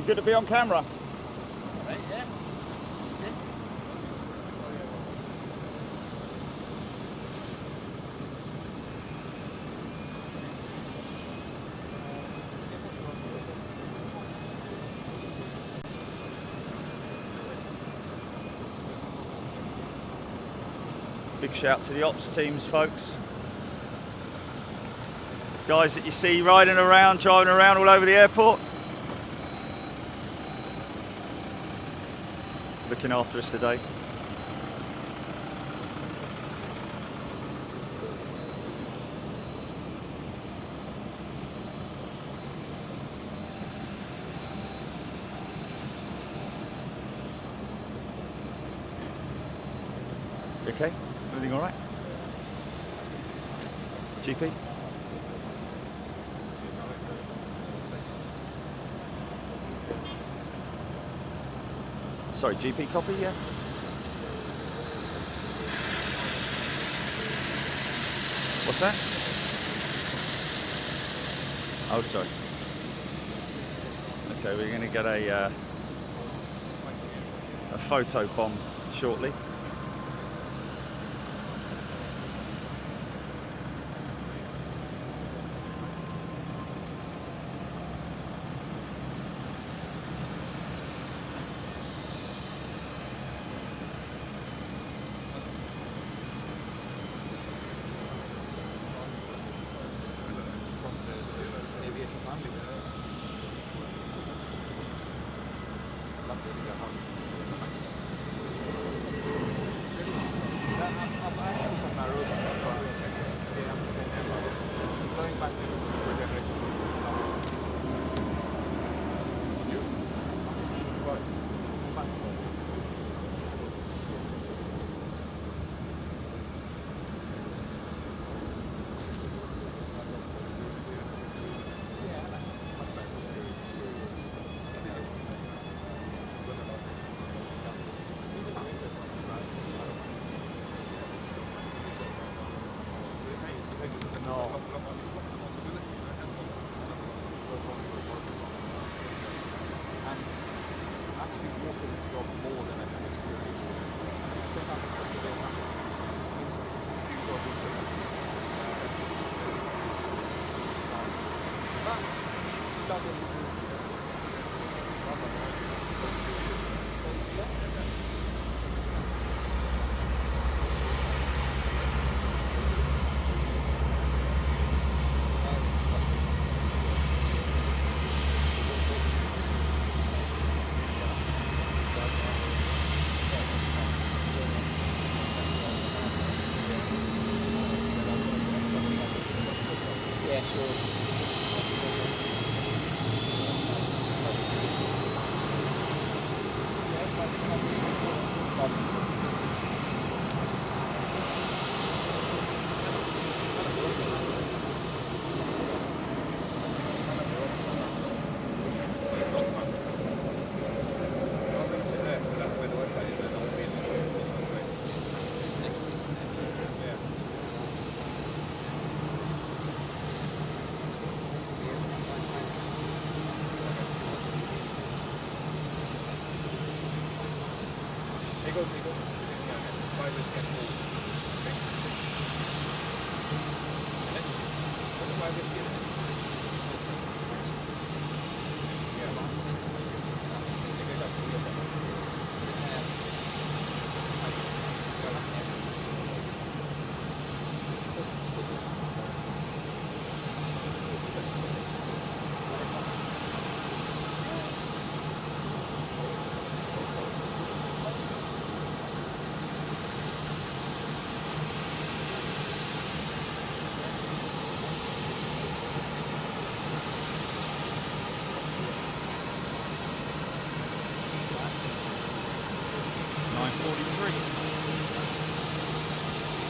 Good to be on camera. Right, yeah. Big shout to the ops teams, folks. Guys that you see riding around, driving around all over the airport. Looking after us today. You okay? Everything all right? GP? Sorry, GP copy, yeah? What's that? Oh, sorry. Okay, we're going to get a photo bomb shortly.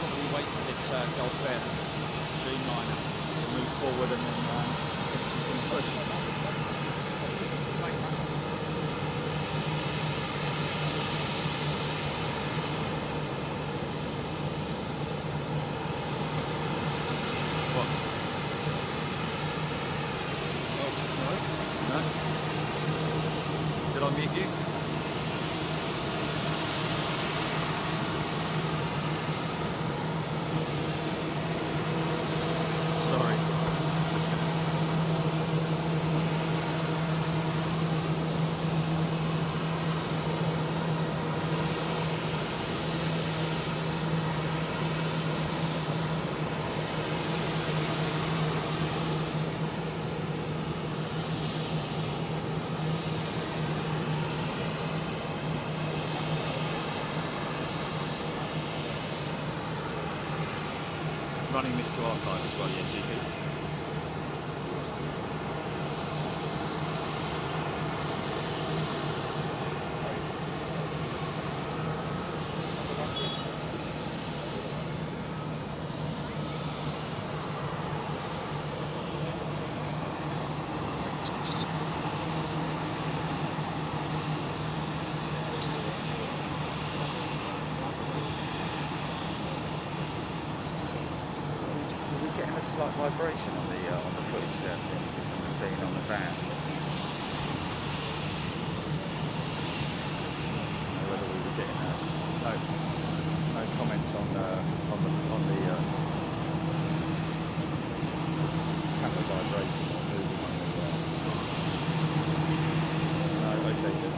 Probably wait for this Gulf Air Dreamliner to move forward and then I think she's going to push. What? No? running this to archive as well, yeah, GP. Slight vibration on the footage there from being on the van. Whether we were getting no comments on the camera vibrating or moving on the no, okay, good.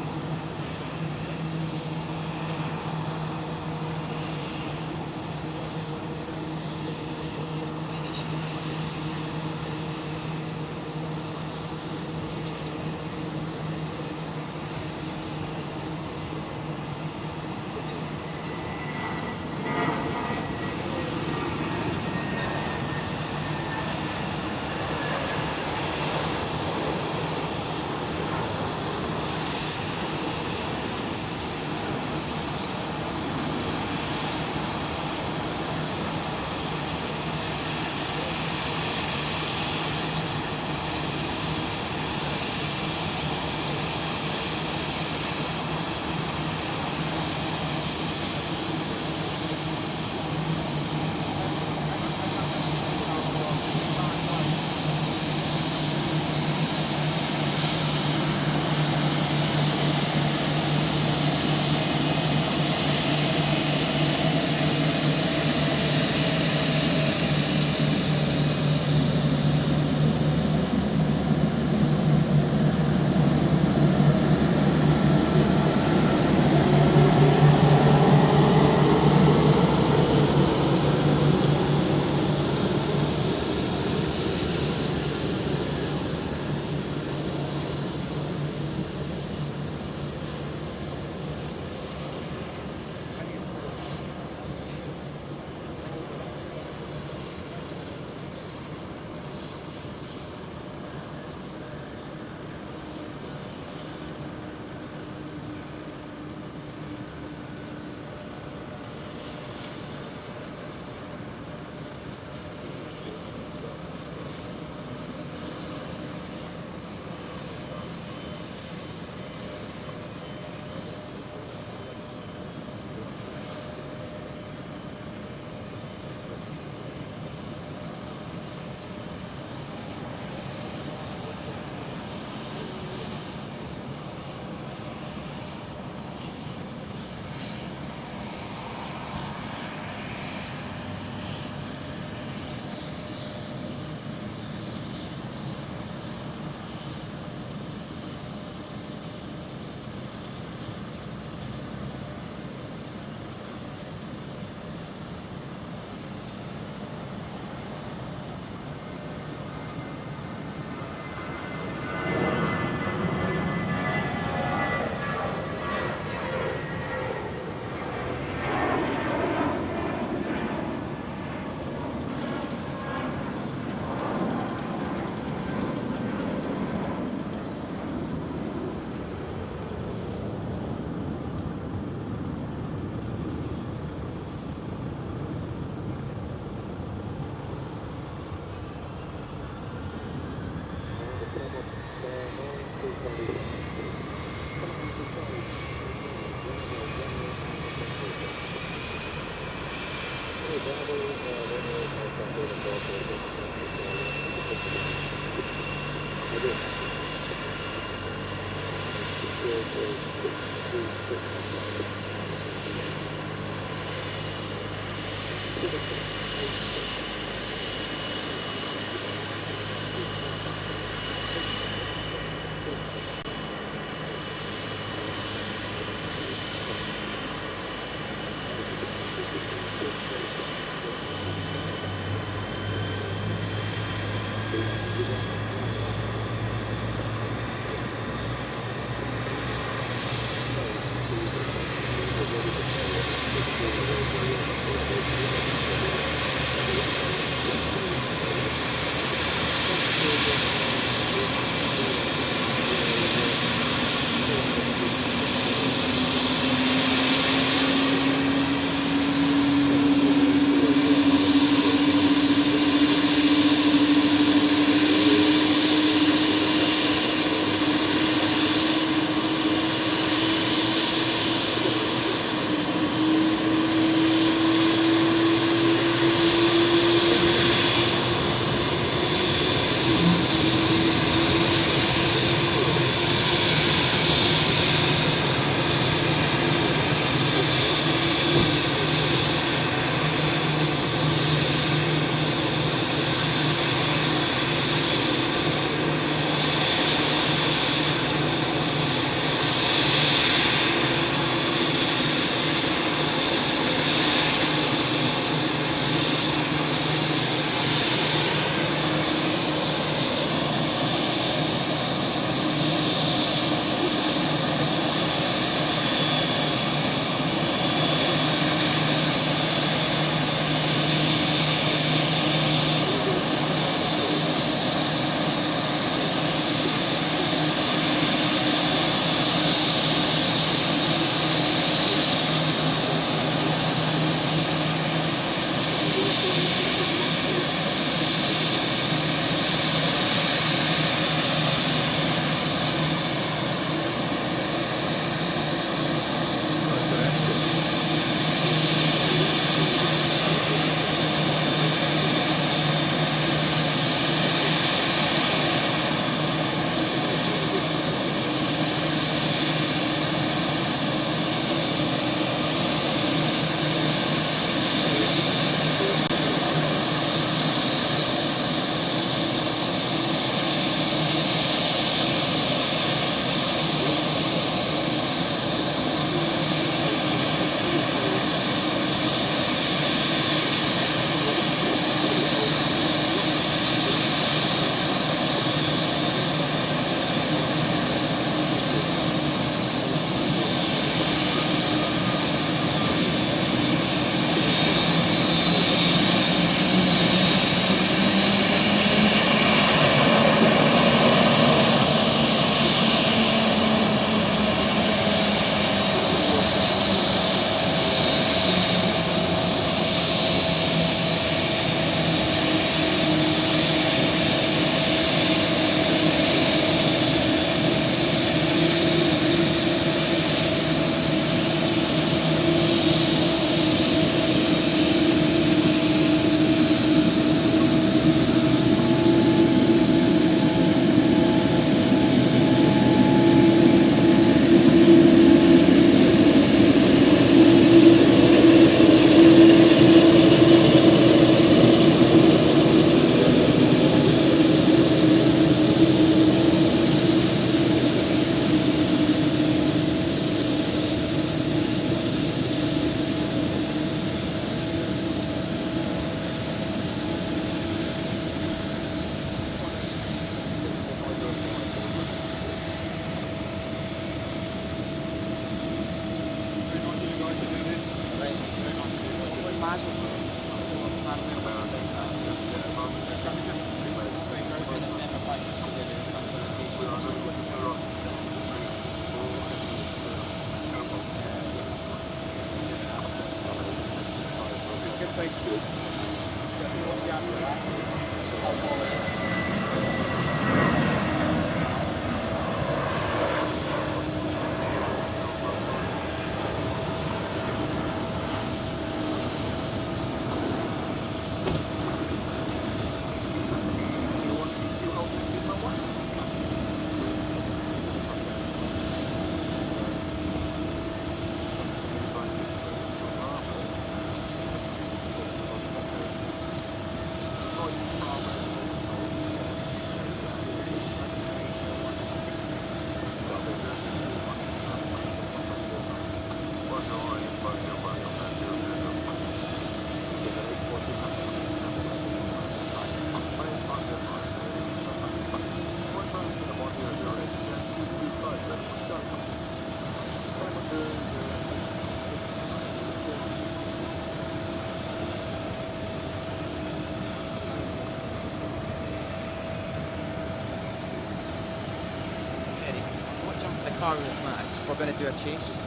Car in Max, we're going to do a chase.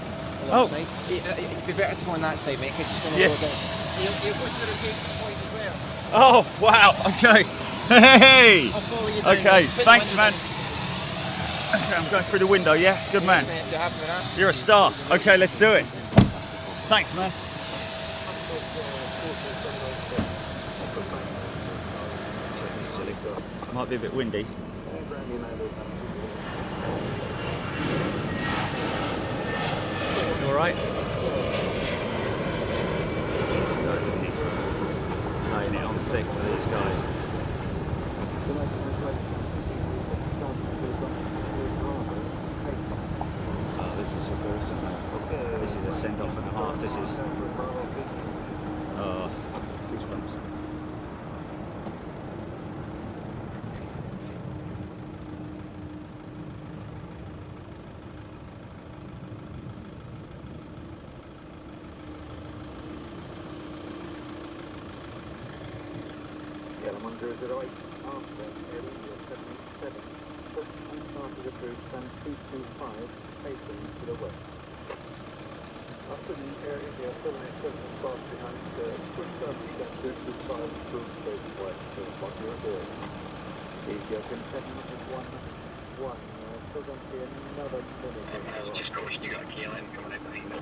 Oh. It'd be better to go on that side, mate, because it's going to Yes. go down. You'll go to the rotation point as well. Oh, wow. Okay. Hey. I'll follow you down. Okay. Put the Thanks, window man. down. Okay, I'm going through the window, yeah? Good man. Yes, mate, if you're happy with that. You're a star. Okay, let's do it. Thanks, man. Might be a bit windy. All right. These guys are just laying it on thick for these guys. Oh, this is just awesome, man. This is a send-off and a half. This is. Oh, goosebumps. Just caution, you got a key line coming out behind it.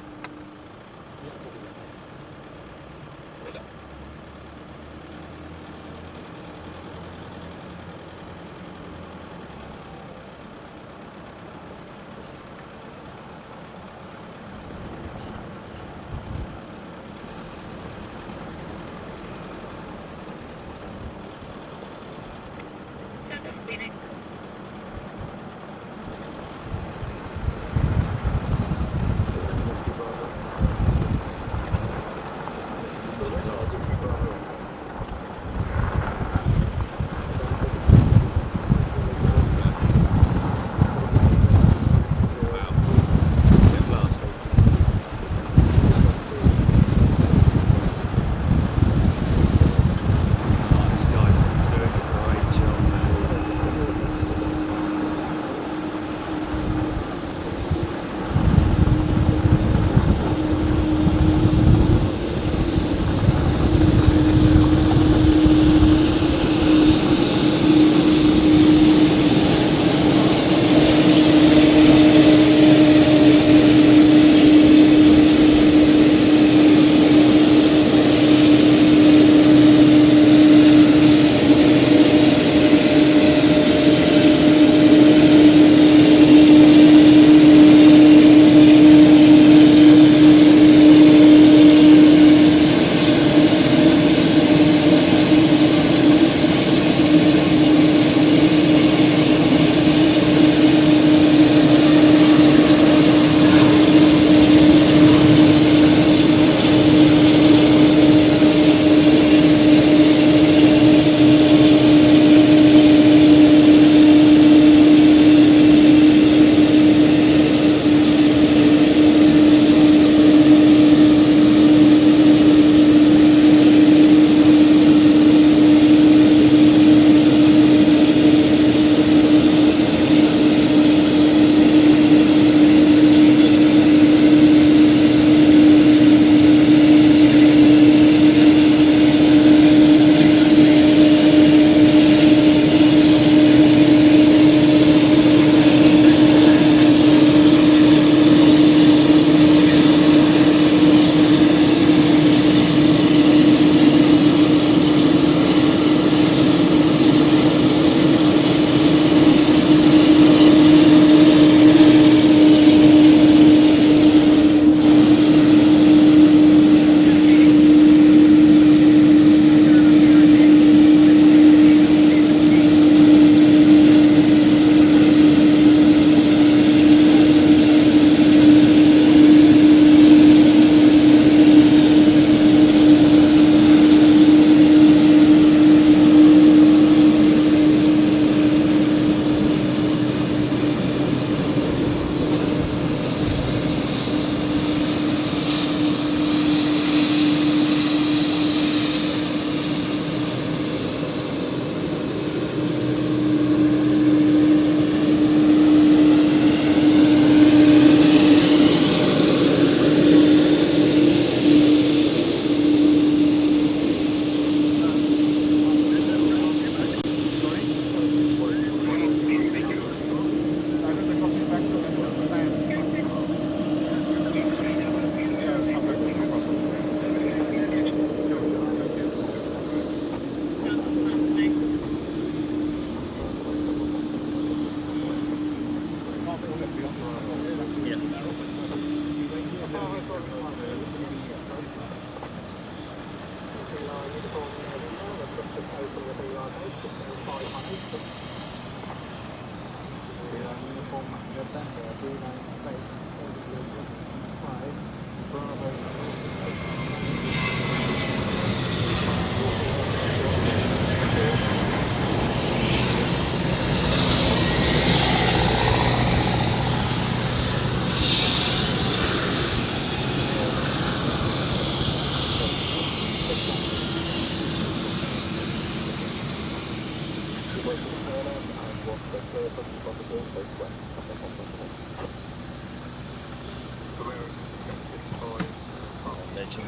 Legend.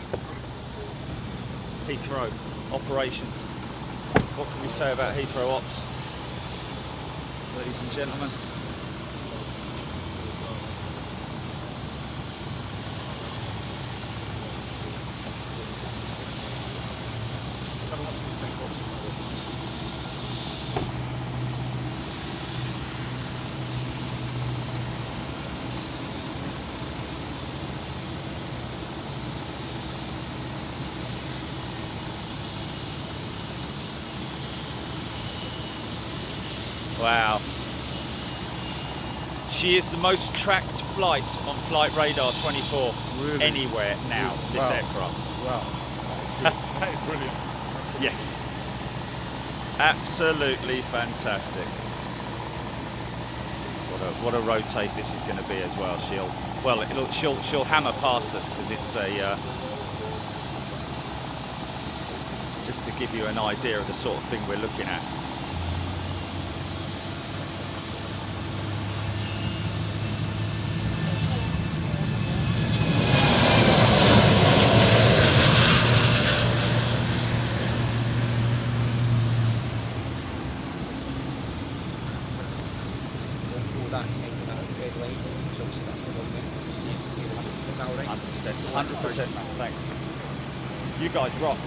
Heathrow operations. What can we say about Heathrow ops, ladies and gentlemen? Wow. She is the most tracked flight on Flight Radar 24 anywhere now, this aircraft. Wow. That is brilliant. Yes. Absolutely fantastic. What a rotate this is going to be as well. She'll hammer past us because it's a just to give you an idea of the sort of thing we're looking at. You guys rock.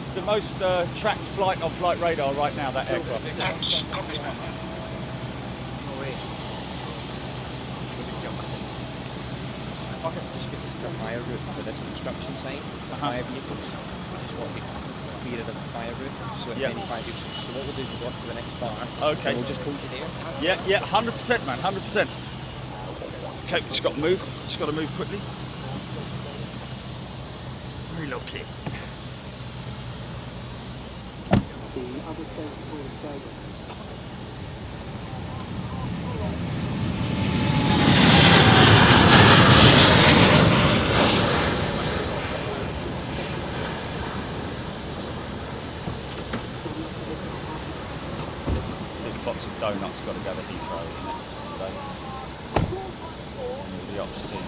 It's the most tracked flight on Flight Radar right now, that aircraft, isn't it? Just because this is a fire route for this construction site, fire vehicles, I just want to be clear of the fire route, so if any fire vehicles. So what we'll do is we'll go up to the next bar, okay. And we'll just hold you there. Yeah, 100%, man, 100%. Okay, just got to move. Just got to move quickly. Relocate. Big box of donuts got to go to Heathrow, isn't it? Today. And the ops team.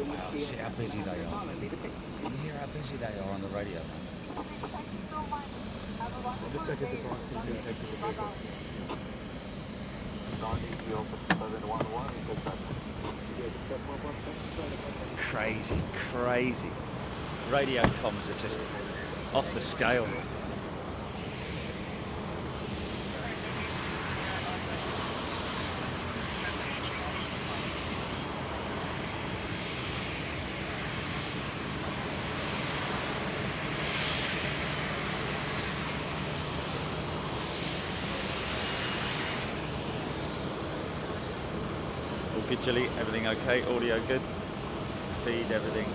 Wow, see how busy they are. Can you hear how busy they are on the radio, man? Just check if it's on. Crazy, crazy. Radio comms are just off the scale. All good, Jilly? Everything okay? Audio good? Feed, everything?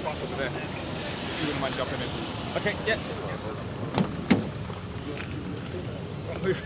right over there. If you wouldn't mind jumping in. Okay, yeah. Move.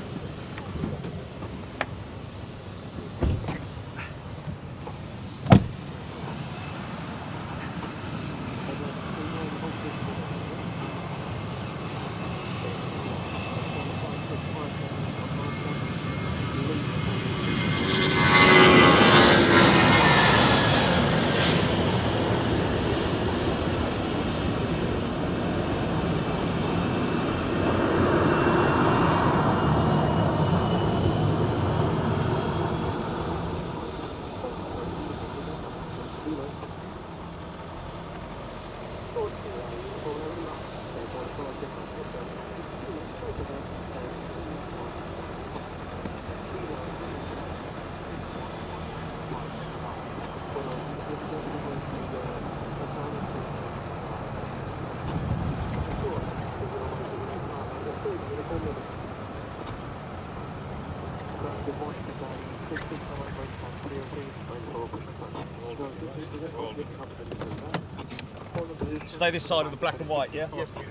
Stay this side of the black and white, yeah? Yes, please.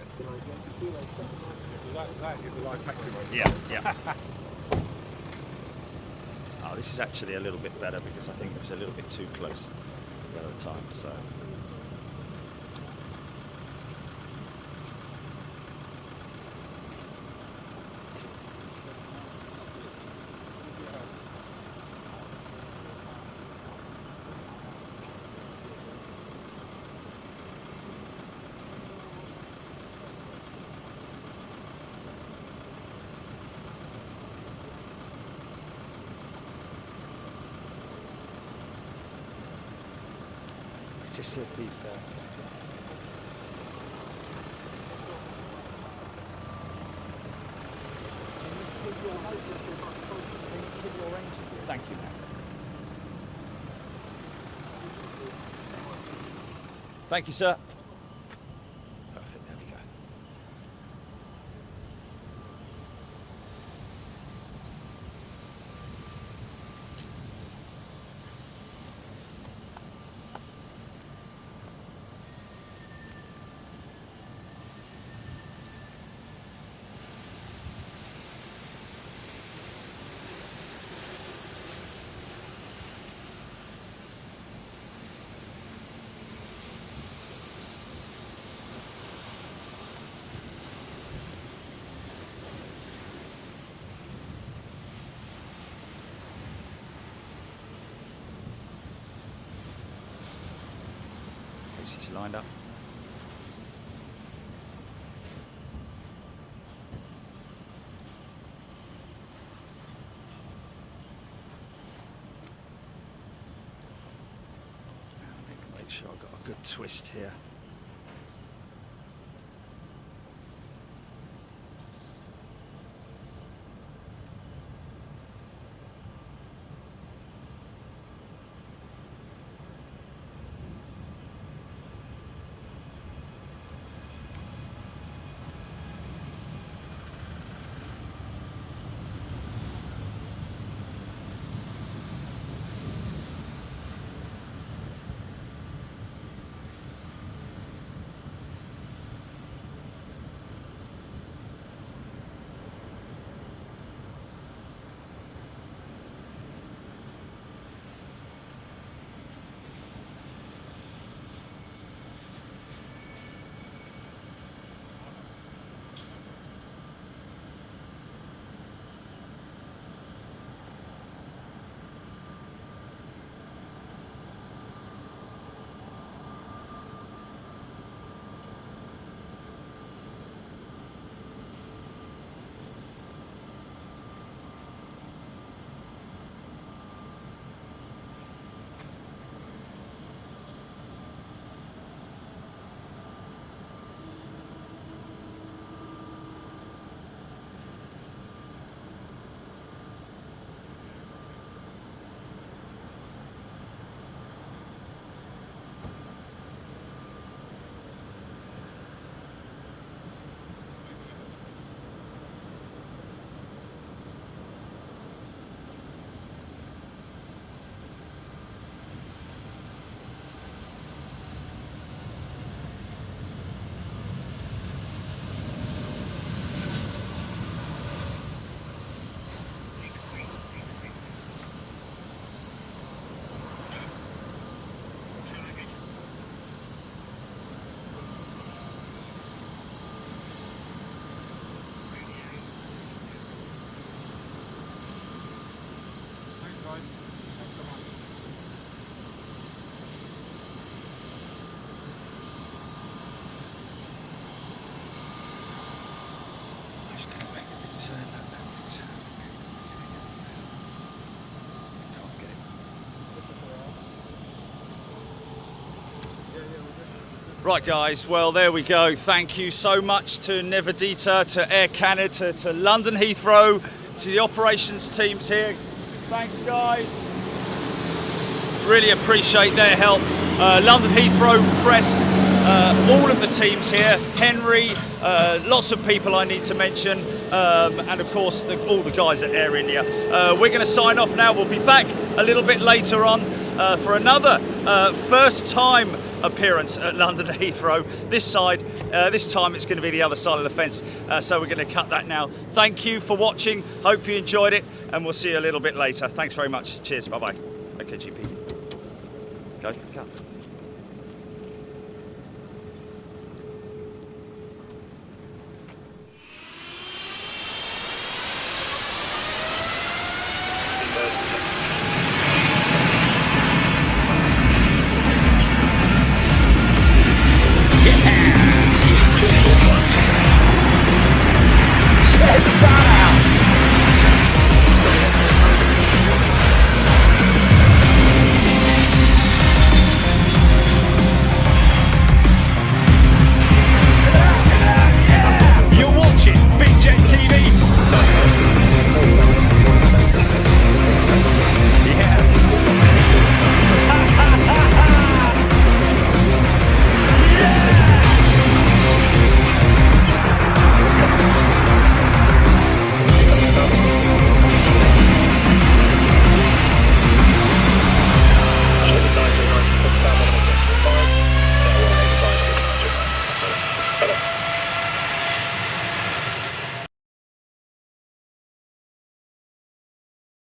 That is the live taxiway. Yeah, yeah. Oh, this is actually a little bit better because I think it was a little bit too close the other time, so. Just see if he's thank you, man. Thank you, sir. Perfect, there we go. She's lined up. Make sure I've got a good twist here. Right guys, well there we go. Thank you so much to Nivedita, to Air Canada, to London Heathrow, to the operations teams here. Thanks guys. Really appreciate their help. London Heathrow press, all of the teams here, Henry, lots of people I need to mention, and of course all the guys at Air India. We're going to sign off now. We'll be back a little bit later on for another first time appearance at London Heathrow. This time it's going to be the other side of the fence, so we're going to cut that now. Thank you for watching, hope you enjoyed it, and we'll see you a little bit later. Thanks very much, cheers, bye bye. Okay GP, go for cut.